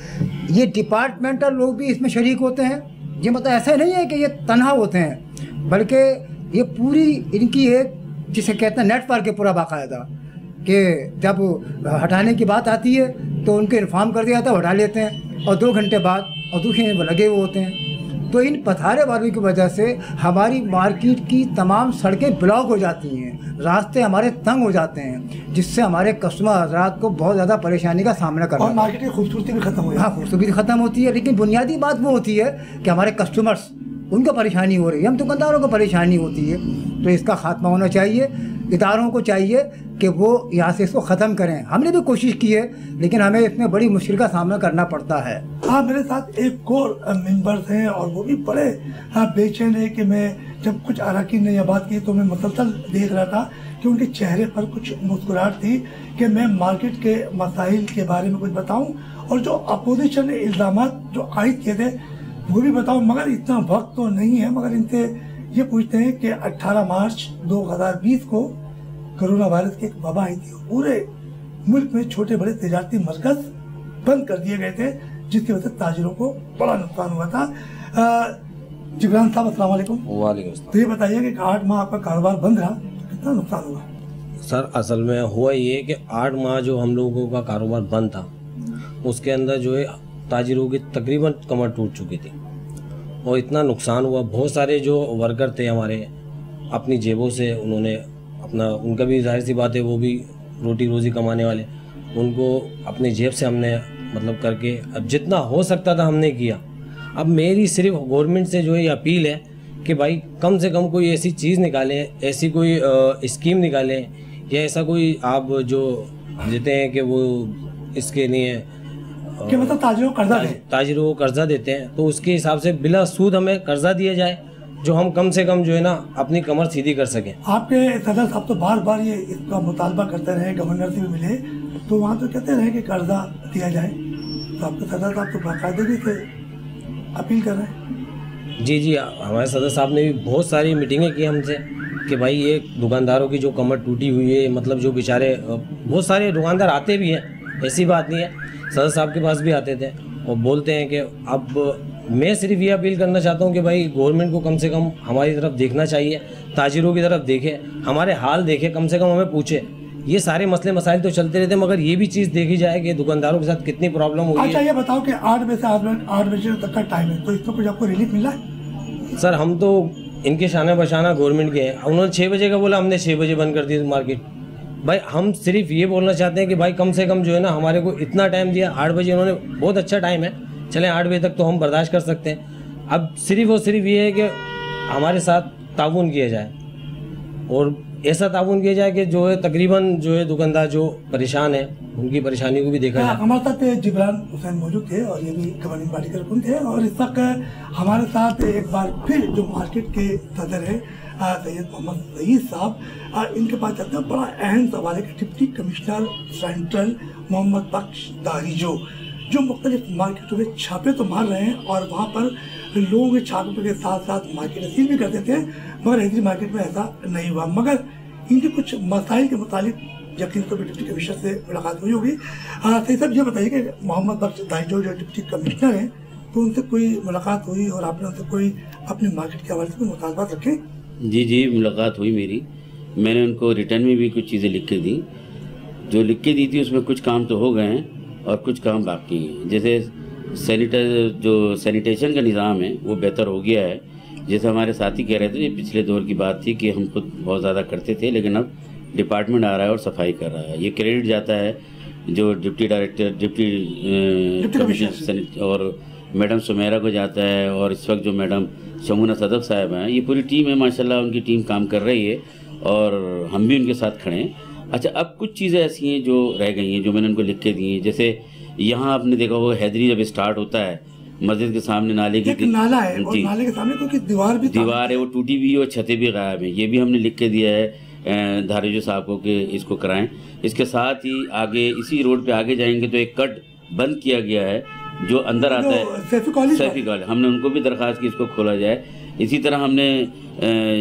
ये डिपार्टमेंटल लोग भी इसमें शरीक होते हैं। ये मतलब ऐसा नहीं है कि ये तन्हा होते हैं, बल्कि ये पूरी इनकी एक जिसे कहते हैं नेटवर्क है पूरा बाकायदा, कि जब हटाने की बात आती है तो उनको इन्फॉर्म कर दिया जाता है, हटा लेते हैं और 2 घंटे बाद और दूसरे में लगे हुए होते हैं। तो इन पथारे वालों की वजह से हमारी मार्केट की तमाम सड़कें ब्लॉक हो जाती हैं, रास्ते हमारे तंग हो जाते हैं, जिससे हमारे कस्टमर हजरात को बहुत ज़्यादा परेशानी का सामना करना और मार्केट की खूबसूरती भी खत्म हो जाती है। हाँ, खूबसूरती खत्म होती है, लेकिन बुनियादी बात वो होती है कि हमारे कस्टमर्स उनको परेशानी हो रही है, हम दुकानदारों को परेशानी होती है। तो इसका खात्मा होना चाहिए, इदारों को चाहिए कि वो यहाँ से इसको ख़त्म करें। हमने भी कोशिश की है लेकिन हमें इसमें बड़ी मुश्किल का सामना करना पड़ता है। हाँ, मेरे साथ एक और मेंबर्स हैं और वो भी बड़े बेचैन है कि मैं जब कुछ अरकान ने यह बात की तो मैं मुसलसल देख रहा था कि उनके चेहरे पर कुछ मुस्कुराहट थी कि मैं मार्केट के मसाइल के बारे में कुछ बताऊं और जो अपोजिशन ने इल्ज़ाम जो आयद किए थे वो भी बताऊं, मगर इतना वक्त तो नहीं है। मगर इनसे ये पूछते हैं कि 18 मार्च 2020 को कोरोना वायरस की एक वबा आई थी, पूरे मुल्क में छोटे बड़े तजारती मरकज बंद कर दिए गए थे, जिसकी वजह से ताजिरों को बड़ा नुकसान हुआ था। जिब्रान साहब अस्सलाम वालेकुम। वालेकुम सलाम। तो ये बताइए कि 8 माह आपका कारोबार बंद रहा तो कितना नुकसान हुआ? सर असल में हुआ ये कि 8 माह जो हम लोगों का कारोबार बंद था उसके अंदर जो है ताजिरों की तकरीबन कमर टूट चुकी थी और इतना नुकसान हुआ। बहुत सारे जो वर्कर थे हमारे अपनी जेबों से उन्होंने अपना, उनका भी जाहिर सी बात है वो भी रोटी रोज़ी कमाने वाले, उनको अपनी जेब से हमने मतलब करके अब जितना हो सकता था हमने किया। अब मेरी सिर्फ गवर्नमेंट से जो है अपील है कि भाई कम से कम कोई ऐसी चीज़ निकालें, ऐसी कोई स्कीम निकालें या ऐसा कोई आप जो देते हैं कि वो इसके लिए कि मतलब ताजिरों को कर्जा देते हैं तो उसके हिसाब से बिला सूद हमें कर्जा दिया जाए जो हम कम से कम जो है ना अपनी कमर सीधी कर सकें। आपके सदर साहब तो बार बार ये इसका मुतालबा करते रहे, गवर्नर से भी मिले तो वहाँ तो कहते रहे कि कर्जा दिया जाए, तो आपके सदर साहब तो बाकायदे भी थे अपील कर रहे हैं। जी हमारे सदर साहब ने भी बहुत सारी मीटिंगें की हमसे कि भाई ये दुकानदारों की जो कमर टूटी हुई है, मतलब जो बेचारे बहुत सारे दुकानदार आते भी हैं, ऐसी बात नहीं है, सदर साहब के पास भी आते थे और बोलते हैं कि अब मैं सिर्फ ये अपील करना चाहता हूँ कि भाई गवर्नमेंट को कम से कम हमारी तरफ देखना चाहिए, ताजिरों की तरफ देखे, हमारे हाल देखे, कम से कम हमें पूछे। ये सारे मसले मसाइल तो चलते रहते हैं मगर ये भी चीज़ देखी जाए कि दुकानदारों के साथ कितनी प्रॉब्लम हुई है। अच्छा ये बताओ कि 8 बजे से 8 बजे तक का टाइम है, तो इसमें कुछ आपको रिलीफ मिला है? सर हम तो इनके शाना बशाना गवर्नमेंट के हैं, उन्होंने 6 बजे का बोला, हमने 6 बजे बंद कर दी मार्केट। भाई हम सिर्फ ये बोलना चाहते हैं कि भाई कम से कम जो है ना हमारे को इतना टाइम दिया, 8 बजे उन्होंने, बहुत अच्छा टाइम है, चलें 8 बजे तक तो हम बर्दाश्त कर सकते हैं। अब सिर्फ और सिर्फ ये है कि हमारे साथ ताउन किया जाए और ऐसा ताउन किया जाए कि जो है तकरीबन जो है दुकानदार जो परेशान है उनकी परेशानी को भी देखा जाए। हमारे साथ जिब्रान हुसैन मौजूद थे और ये भी गवर्निंग पार्टी के रुकन थे और इस वक्त हमारे साथ एक बार फिर जो मार्केट के सदर है सैयद मोहम्मद सईद साहब, इनके पास चलते हैं। बड़ा अहम सवाल है कि डिप्टी कमिश्नर सेंट्रल मोहम्मद बख्श दारिजो जो मुख्तलिफ मार्केटों में छापे तो मार रहे हैं और वहाँ पर लोगों के छापे के साथ साथ मार्केट सील भी कर देते हैं, मगर हैदरी मार्केट में ऐसा नहीं हुआ। मगर इनके कुछ मसाइल के मुतालिक यकीन तो डिप्टी कमिश्नर से मुलाकात हुई होगी। सही साहब ये बताइए कि मोहम्मद बख्श दारिजो जो डिप्टी कमिश्नर हैं तो उनसे कोई मुलाकात हुई और आपने उनसे कोई अपने मार्केट के हवाले से कोई मुतालबात रखे? जी मुलाकात हुई मेरी, मैंने उनको रिटर्न में भी कुछ चीज़ें लिख के दी, जो लिख के दी थी उसमें कुछ काम तो हो गए हैं और कुछ काम बाकी हैं। जैसे सैनिटेशन का निज़ाम है वो बेहतर हो गया है। जैसे हमारे साथी कह रहे थे, ये पिछले दौर की बात थी कि हम खुद बहुत ज़्यादा करते थे लेकिन अब डिपार्टमेंट आ रहा है और सफाई कर रहा है। ये क्रेडिट जाता है जो डिप्टी डायरेक्टर, डिप्टी कमिश्नर और मैडम सुमेरा को जाता है, और इस वक्त जो मैडम शमूना सदफ साहब हैं, ये पूरी टीम है माशाल्लाह, उनकी टीम काम कर रही है और हम भी उनके साथ खड़े हैं। अच्छा, अब कुछ चीज़ें ऐसी हैं जो रह गई हैं, जो मैंने उनको लिख के दी हैं। जैसे यहाँ आपने देखा होगा हैदरी जब स्टार्ट होता है, मस्जिद के सामने नाले की नाला है और नाले के सामने क्योंकि दीवार है वो टूटी हुई और छतें भी गायब हैं। ये भी हमने लिख के दिया है धारीजो साहब को कि इसको कराएं। इसके साथ ही आगे इसी रोड पे आगे जाएंगे तो एक कट बंद किया गया है जो अंदर आता है, सैफी कॉलेज, हमने उनको भी दरख्वास्त की इसको खोला जाए। इसी तरह हमने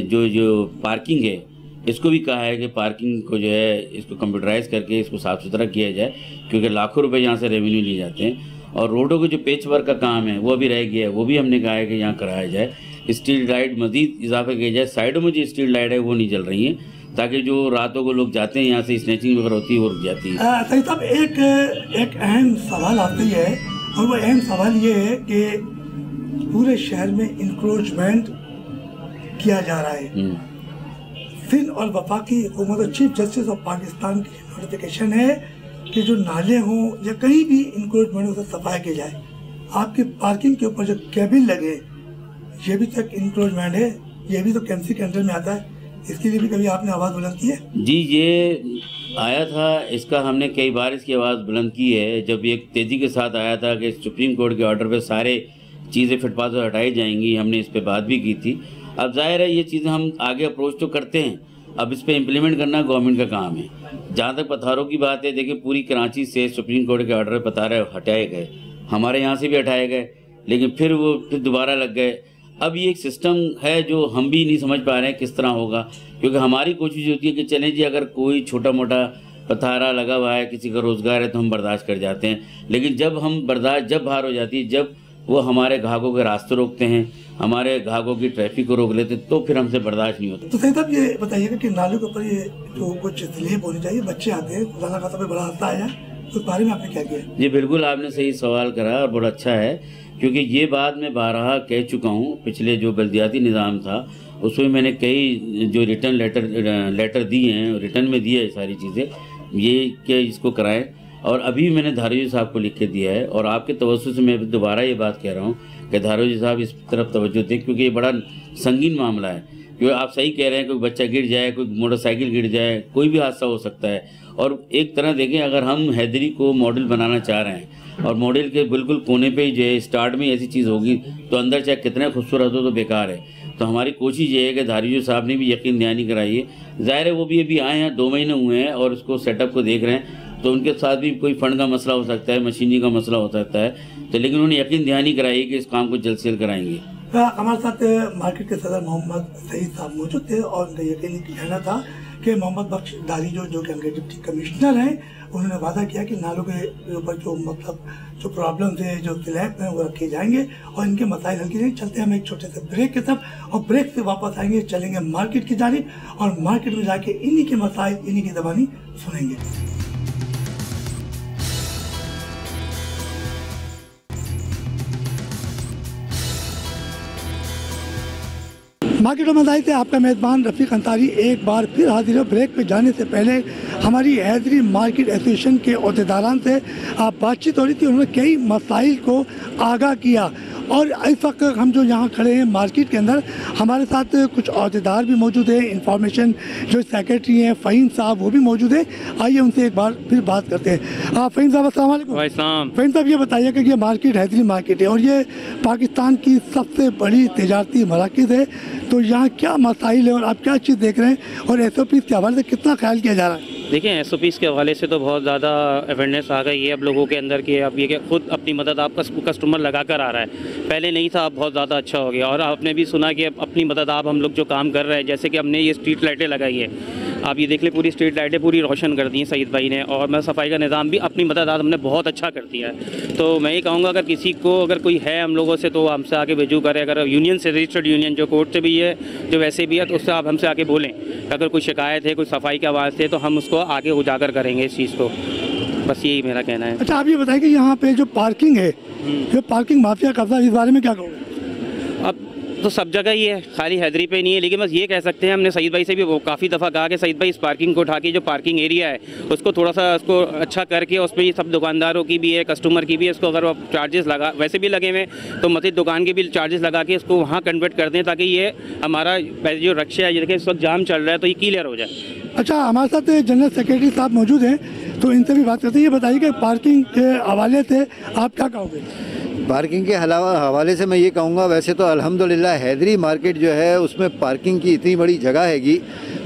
जो पार्किंग है इसको भी कहा है कि पार्किंग को जो है इसको कंप्यूटराइज करके इसको साफ़ सुथरा किया जाए, क्योंकि लाखों रुपए यहाँ से रेवेन्यू लिए जाते हैं। और रोडों के जो पेच वर्क का काम है वो भी रह गया है, वो भी हमने कहा है कि यहाँ कराया जाए। स्ट्रीट लाइट मज़ीद इजाफा किया जाए, साइडों में जो स्ट्रीट लाइट है वो नहीं जल रही है, ताकि जो रातों को लोग जाते हैं यहाँ से स्नैचिंग वगैरह होती है वो रुक जाती है। सही साहब, एक अहम सवाल आता ही है, और वो अहम सवाल ये है कि पूरे शहर में इंक्रोचमेंट किया जा रहा है। सिंध और वफाकी हुकूमत और चीफ जस्टिस ऑफ पाकिस्तान की नोटिफिकेशन है कि जो नाले हों या कहीं भी इंक्रोचमेंट हो, उसे सफाई की जाए। आपकी पार्किंग के ऊपर जो केबिन लगे, ये भी तक इंक्रोचमेंट है, ये भी तो केएमसी के अंडर में आता है। इसके लिए भी कभी आपने आवाज़ बुलंद की है? जी, ये आया था, इसका हमने कई बार इसकी आवाज़ बुलंद की है। जब एक तेज़ी के साथ आया था कि सुप्रीम कोर्ट के ऑर्डर पे सारे चीज़ें फुटपाथ पर हटाई जाएंगी, हमने इस पर बात भी की थी। अब जाहिर है ये चीज़ें हम आगे अप्रोच तो करते हैं, अब इस पर इम्प्लीमेंट करना गवर्नमेंट का काम है। जहाँ तक पत्थरों की बात है, देखिए पूरी कराची से सुप्रीम कोर्ट के ऑर्डर पर पत्थर हटाए गए, हमारे यहाँ से भी हटाए गए, लेकिन फिर दोबारा लग गए। अब ये एक सिस्टम है जो हम भी नहीं समझ पा रहे हैं किस तरह होगा, क्योंकि हमारी कोशिश होती है कि चलें जी, अगर कोई छोटा मोटा पथारा लगा हुआ है, किसी का रोज़गार है तो हम बर्दाश्त कर जाते हैं, लेकिन जब हम बर्दाश्त जब बाहर हो जाती है, जब वो हमारे ग्राहकों के रास्ते रोकते हैं, हमारे ग्राहकों की ट्रैफिक को रोक लेते, तो फिर हमसे बर्दाश्त नहीं होता। तो सही साहब, ये बताइएगा कि नालों के ऊपर ये जो कुछ स्लेब होनी चाहिए, बच्चे आते हैं, खुदा ना खासा कोई बड़ा हादसा आया, उस बारे में आपने क्या किया? जी बिल्कुल, आपने सही सवाल करा और बड़ा अच्छा है, क्योंकि ये बात मैं बारहा कह चुका हूँ। पिछले जो बल्दियाती निज़ाम था उसमें मैंने कई जो रिटर्न लेटर दिए हैं, रिटर्न में दिए है सारी चीज़ें, ये कि इसको कराएं। और अभी मैंने धारीजो साहब को लिख के दिया है, और आपके तवज्जो से मैं दोबारा ये बात कह रहा हूँ कि धारीजो साहब इस तरफ तवज्जो दें, क्योंकि ये बड़ा संगीन मामला है। क्योंकि आप सही कह रहे हैं, कोई बच्चा गिर जाए, कोई मोटरसाइकिल गिर जाए, कोई भी हादसा हो सकता है। और एक तरह देखें, अगर हम हैदरी को मॉडल बनाना चाह रहे हैं और मॉडल के बिल्कुल कोने पे ही जो है स्टार्ट में ऐसी चीज़ होगी तो अंदर चाहे कितने खूबसूरत हो तो बेकार है। तो हमारी कोशिश ये है कि धारीजो साहब ने भी यकीन दहानी कराई है। ज़ाहिर है वो भी अभी आए हैं, 2 महीने हुए हैं और उसको सेटअप को देख रहे हैं, तो उनके साथ भी कोई फंड का मसला हो सकता है, मशीनी का मसला हो सकता है, तो लेकिन उन्होंने यकीन दहानी कराई कि इस काम को जल्द से जल्द कराएंगे। हमारे साथ मार्केट के सदर मोहम्मद सईद साहब मौजूद थे, और उनका यकीन कहना था कि मोहम्मद बख्श धारीजो जो कि उनके डिप्टी कमिश्नर हैं, उन्होंने वादा किया कि नालों के ऊपर जो जो प्रॉब्लम्स है, जो स्लैब हैं, वो रखे जाएंगे और इनके मसाइल हल किए जाएंगे। चलते हैं हम एक छोटे से ब्रेक की तरफ, और ब्रेक से वापस आएंगे, चलेंगे मार्केट की जानिब, और मार्केट में जाके इन्हीं के मसाइल, इन्हीं की ज़बानी सुनेंगे। मार्केट और मज़ाहिर से आपका मेज़बान रफ़ीक अंसारी एक बार फिर हाजिर है। ब्रेक पे जाने से पहले हमारी हैदरी मार्केट एसोसिएशन के अहदेदारान से बातचीत हो रही थी, उन्होंने कई मसाइल को आगाह किया, और इस वक्त हम जो यहाँ खड़े हैं मार्केट के अंदर, हमारे साथ कुछ अहदेदार भी मौजूद हैं, इंफॉर्मेशन जो सेक्रेटरी हैं फ़हीम साहब वो भी मौजूद हैं। आइए उनसे एक बार फिर बात करते हैं। फ़हीम साहब अस्सलाम वालेकुम। फ़हीम साहब, ये बताइए कि ये मार्केट हैदरी मार्केट है और ये पाकिस्तान की सबसे बड़ी तिजारती मराकज़ है, तो यहाँ क्या मसाइल है और आप क्या चीज़ देख रहे हैं, और SOPs के हवाले से कितना ख्याल किया जा रहा है? देखिए, SOPs के हवाले से तो बहुत ज़्यादा अवेयरनेस आ गई है अब लोगों के अंदर कि अब ये कि खुद अपनी मदद आप कस्टमर लगा कर आ रहा है। पहले नहीं था, अब बहुत ज़्यादा अच्छा हो गया। और आपने भी सुना कि अब अपनी मदद आप, हम लोग जो काम कर रहे हैं, जैसे कि हमने ये स्ट्रीट लाइटें लगाई है, आप ये देख लें, पूरी स्ट्रीट लाइटें पूरी रोशन कर दी हैं सईद भाई ने, और मैं सफाई का निज़ाम भी अपनी मदद आज हमने बहुत अच्छा कर दिया है। तो मैं ये कहूँगा अगर किसी को, अगर कोई है हम लोगों से, तो हमसे आके रजू करे। अगर यूनियन से, रजिस्टर्ड यूनियन जो कोर्ट से भी है, जो वैसे भी है, तो उससे आप हमसे आके बोलें। अगर कोई शिकायत है, कोई सफाई के आवाज़ से, तो हम उसको आगे उजागर करेंगे इस चीज़ को। बस यही मेरा कहना है। अच्छा, आप ये बताइए कि यहाँ पे जो पार्किंग है, जो पार्किंग माफिया कब्जा, इस बारे में क्या कहोगे? अब तो सब जगह ही है, खाली हैदरी पे नहीं है। लेकिन बस ये कह सकते हैं, हमने सईद भाई से भी वो काफ़ी दफ़ा कहा कि सईद भाई इस पार्किंग को उठा के जो पार्किंग एरिया है उसको थोड़ा सा उसको अच्छा करके उस पर सब दुकानदारों की भी है, कस्टमर की भी है, उसको अगर आप चार्जेस लगा वैसे भी लगे हुए तो मज़ीद दुकान के भी चार्जेस लगा के इसको वहाँ कन्वर्ट कर दें, ताकि ये हमारा जो रक्षा है, ये देखिए इस वक्त जाम चल रहा है तो ये क्लियर हो जाए। अच्छा, हमारे साथ जनरल सेक्रेटरी साहब मौजूद हैं, तो इनसे भी बात करते हैं। ये बताइए कि पार्किंग के हवाले से आप क्या कहोगे? पार्किंग के हवाले से मैं ये कहूँगा, वैसे तो अल्हम्दुलिल्लाह हैदरी मार्केट जो है उसमें पार्किंग की इतनी बड़ी जगह हैगी,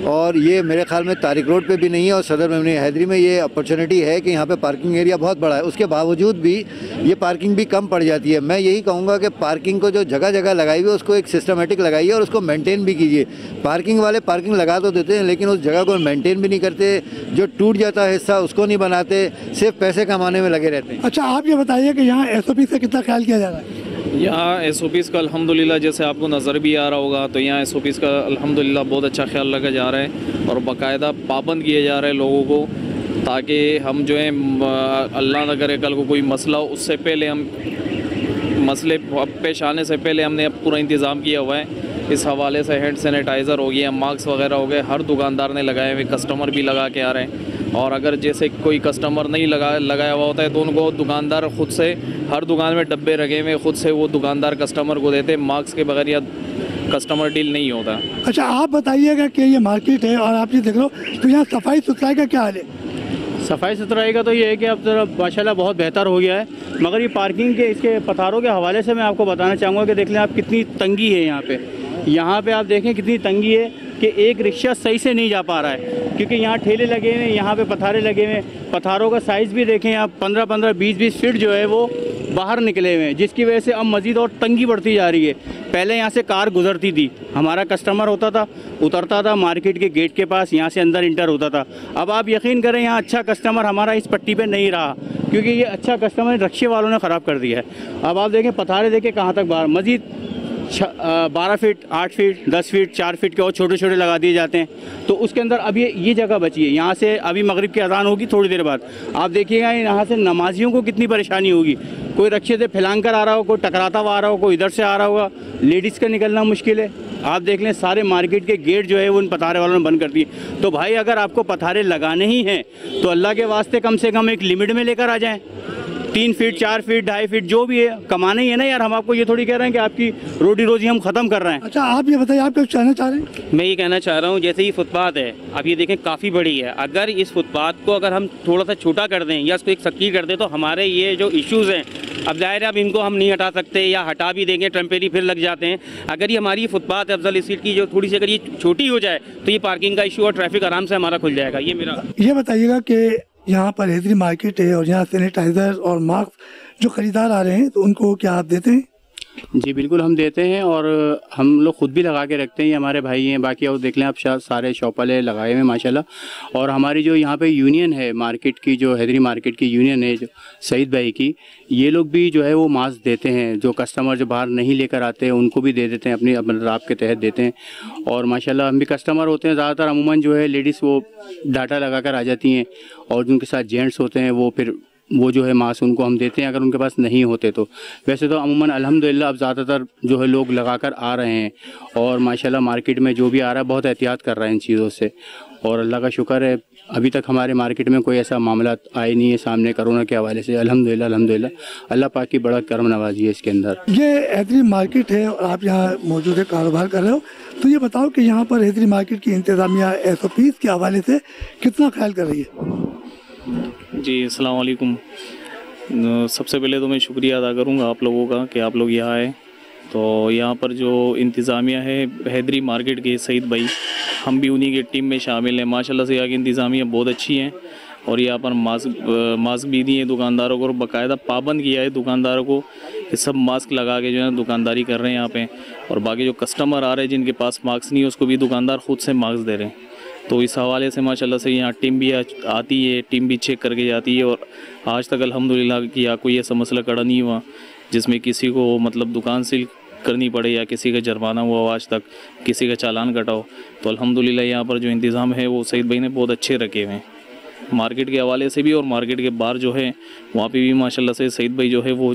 और ये मेरे ख्याल में तारिक रोड पे भी नहीं है और सदर में नहीं है। हैदरी में ये अपॉर्चुनिटी है कि यहाँ पे पार्किंग एरिया बहुत बड़ा है, उसके बावजूद भी ये पार्किंग भी कम पड़ जाती है। मैं यही कहूँगा कि पार्किंग को जो जगह जगह लगाई हुई है उसको एक सिस्टमेटिक लगाइए और उसको मेंटेन भी कीजिए। पार्किंग वाले पार्किंग लगा तो देते हैं लेकिन उस जगह को मेंटेन भी नहीं करते, जो टूट जाता है हिस्सा उसको नहीं बनाते, सिर्फ पैसे कमाने में लगे रहते हैं। अच्छा, आप ये बताइए कि यहाँ SOP से कितना ख्याल किया जा रहा है? यहाँ SOPs का अल्हम्दुलिल्लाह जैसे आपको नज़र भी आ रहा होगा तो यहाँ SOPs का अल्हम्दुलिल्लाह बहुत अच्छा ख्याल रखा जा रहा है और बाकायदा पाबंद किए जा रहे हैं लोगों को, ताकि हम जो है अल्लाह न करे कल को कोई मसला हो उससे पहले हम मसले पेश आने से पहले हमने अब पूरा इंतज़ाम किया हुआ है। इस हवाले से हैंड सैनिटाइज़र हो गया, मास्क वगैरह हो गए, हर दुकानदार ने लगाए हुए, कस्टमर भी लगा के आ रहे हैं। और अगर जैसे कोई कस्टमर नहीं लगाया हुआ होता है तो उनको दुकानदार ख़ुद से हर दुकान में डब्बे रखे हुए, ख़ुद से वो दुकानदार कस्टमर को देते, मास्क के बगैर या कस्टमर डील नहीं होता। अच्छा, आप बताइएगा कि ये मार्केट है और आप ये देख लो तो यहाँ सफाई सुथराई का क्या हाल है? सफाई सुथराई का तो ये है कि अब जरा माशाल्लाह बहुत बेहतर हो गया है, मगर ये पार्किंग के इसके पथारों के हवाले से मैं आपको बताना चाहूँगा कि देख लें आप कितनी तंगी है यहाँ पे आप देखें कितनी तंगी है कि एक रिक्शा सही से नहीं जा पा रहा है, क्योंकि यहाँ ठेले लगे हुए हैं, यहाँ पे पथारे लगे हुए हैं। पथारों का साइज़ भी देखें आप 15-15, 20-20 फीट जो है वो बाहर निकले हुए हैं, जिसकी वजह से अब मज़ीद और तंगी बढ़ती जा रही है। पहले यहाँ से कार गुजरती थी, हमारा कस्टमर होता था, उतरता था मार्केट के गेट के पास, यहाँ से अंदर इंटर होता था। अब आप यकीन करें यहाँ अच्छा कस्टमर हमारा इस पट्टी पे नहीं रहा, क्योंकि ये अच्छा कस्टमर रिक्शे वालों ने ख़राब कर दिया है। अब आप देखें पथारे देखें कहाँ तक बाहर, मज़ीद 12 फीट, 8 फीट, 10 फीट, 4 फीट के और छोटे छोटे लगा दिए जाते हैं। तो उसके अंदर अब ये जगह बची है। यहाँ से अभी मगरिब की अज़ान होगी थोड़ी देर बाद, आप देखिएगा यहाँ से नमाजियों को कितनी परेशानी होगी। कोई रक्शे से फैलांग कर आ रहा हो, कोई टकराता हुआ आ रहा हो, कोई इधर से आ रहा होगा, लेडीज़ का निकलना मुश्किल है। आप देख लें सारे मार्केट के गेट जो है वो उन पथारे वालों ने बंद कर दिए। तो भाई अगर आपको पथारे लगाने ही हैं तो अल्लाह के वास्ते कम से कम एक लिमिट में लेकर आ जाएँ। 3 फीट, 4 फीट, 2.5 फीट जो भी है, कमाना ही है ना यार। हम आपको ये थोड़ी कह रहे हैं कि आपकी रोटी रोजी हम ख़त्म कर रहे हैं। अच्छा, आप ये बताइए आप क्या कहना चाह रहे हैं? मैं ये कहना चाह रहा हूँ, जैसे ये फुटपाथ है, अब ये देखें काफ़ी बड़ी है, अगर इस फुटपाथ को अगर हम थोड़ा सा छोटा कर दें या इसको एक सक्की कर दें तो हमारे ये जो इश्यूज़ हैं, अब ज़ाहिर है अब इनको हम नहीं हटा सकते या हटा भी देंगे टेम्परेरी फिर लग जाते हैं। अगर ये हमारी फुटपाथ अफजल स्ट्रीट की जो थोड़ी सी अगर ये छोटी हो जाए तो ये पार्किंग का इशू और ट्रैफिक आराम से हमारा खुल जाएगा। ये मेरा ये बताइएगा कि यहाँ पर हैदरी मार्केट है और यहाँ सैनिटाइज़र और मास्क जो ख़रीदार आ रहे हैं तो उनको क्या आप देते हैं? जी बिल्कुल हम देते हैं और हम लोग ख़ुद भी लगा के रखते हैं, ये हमारे भाई हैं। बाकी और देख लें आप सारे शॉप वाले लगाए हुए हैं माशाल्लाह। और हमारी जो यहाँ पे यूनियन है मार्केट की, जो हैदरी मार्केट की यूनियन है जो सईद भाई की, ये लोग भी जो है वो मास्क देते हैं। जो कस्टमर जो बाहर नहीं लेकर आते हैं उनको भी दे देते हैं, अपने राब के तहत देते हैं। और माशाल्लाह हम भी कस्टमर होते हैं ज़्यादातर, अमूमन जो है लेडीज़ वो डाटा लगा कर आ जाती हैं और जिनके साथ जेंट्स होते हैं वो फिर वो जो है मास्क उनको हम देते हैं अगर उनके पास नहीं होते तो। वैसे तो अमूमन अल्हम्दुलिल्लाह अब ज़्यादातर जो है लोग लगा कर आ रहे हैं और माशाल्लाह मार्केट में जो भी आ रहा है बहुत एहतियात कर रहा है इन चीज़ों से। और अल्लाह का शुक्र है अभी तक हमारे मार्केट में कोई ऐसा मामला आए नहीं है सामने कोरोना के हवाले से। अल्हम्दुलिल्लाह अल्लाह पाक की बड़ा करम नवाजी है इसके अंदर। ये हैदरी मार्केट है और आप यहाँ मौजूद है, कारोबार कर रहे हो, तो ये बताओ कि यहाँ पर हैदरी मार्केट की इंतज़ामिया SOPs के हवाले से कितना ख्याल कर रही है? जी अस्सलाम वालेकुम। सबसे पहले तो मैं शुक्रिया अदा करूँगा आप लोगों का कि आप लोग यहाँ आए। तो यहाँ पर जो इंतज़ामिया है हैदरी मार्केट के सईद भाई, हम भी उन्हीं के टीम में शामिल हैं। माशाल्लाह से यहाँ की इंतज़ामिया बहुत अच्छी हैं और यहाँ पर मास्क भी दिए दुकानदारों को और बाकायदा पाबंद किया है दुकानदारों को कि सब मास्क लगा के जो है दुकानदारी कर रहे हैं यहाँ पे। और बाकी जो कस्टमर आ रहे हैं जिनके पास मास्क नहीं है उसको भी दुकानदार ख़ुद से मास्क दे रहे हैं। तो इस हवाले से माशाल्लाह से यहाँ टीम भी आती है, टीम भी चेक करके जाती है। और आज तक अल्हम्दुलिल्लाह कि यहाँ कोई ऐसा मसला खड़ा नहीं हुआ जिसमें किसी को मतलब दुकान सील करनी पड़े या किसी का जुर्माना हुआ आज तक, किसी का चालान कटाओ। तो अल्हम्दुलिल्लाह यहाँ पर जो इंतज़ाम है वो सईद भाई ने बहुत अच्छे रखे हुए हैं मार्केट के हवाले से भी। और मार्केट के बाहर जो है वहाँ पे भी माशाल्लाह से सईद भाई जो है वो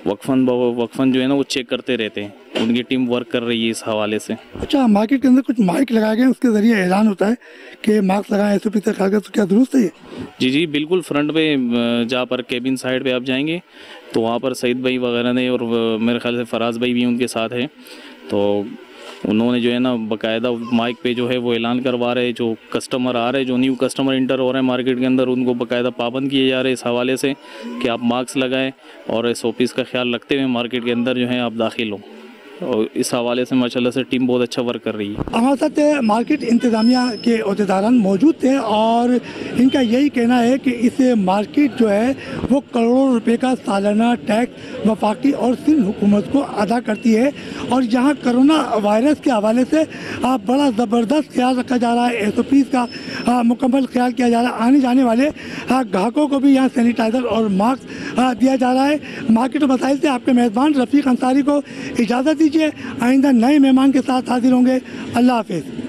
वक्फन जो है ना वो चेक करते रहते हैं, उनकी टीम वर्क कर रही है इस हवाले से। अच्छा, मार्केट के अंदर कुछ माइक लगाए गए उसके जरिए ऐलान होता है कि मास्क लगाएं, SOP से ख्याल करें, तो क्या दुरुस्त है ये? जी बिल्कुल, फ्रंट पे जहाँ पर केबिन साइड पे आप जाएंगे तो वहाँ पर सईद भाई वगैरह ने और मेरे ख्याल से फराज भाई भी उनके साथ है, तो उन्होंने जो है ना बाकायदा माइक पे जो है वो ऐलान करवा रहे हैं, जो कस्टमर आ रहे हैं, जो न्यू कस्टमर इंटर हो रहे हैं मार्केट के अंदर, उनको बाकायदा पाबंद किए जा रहे हैं इस हवाले से कि आप मास्क लगाएं और SOPs का ख्याल रखते हुए मार्केट के अंदर जो है आप दाखिल हो, और इस हवाले से माशाल्लाह से टीम बहुत अच्छा वर्क कर रही है। हमारे साथ मार्केट इंतज़ामिया के अहदेदारान मौजूद थे और इनका यही कहना है कि इस मार्केट जो है वो करोड़ों रुपए का सालाना टैक्स वफाकी और सिंध हुकूमत को अदा करती है, और यहाँ कोरोना वायरस के हवाले से बड़ा ज़बरदस्त ख्याल रखा जा रहा है, SOPs का मुकम्मल ख्याल किया जा रहा है। आने जाने वाले ग्राहकों को भी यहाँ सैनिटाइज़र और मास्क दिया जा रहा है। मार्केट मसाइल से आपके मेज़बान रफ़ीक अंसारी को इजाज़त दीजिए। आइंदा नए मेहमान के साथ हाजिर होंगे। अल्लाह हाफिज़।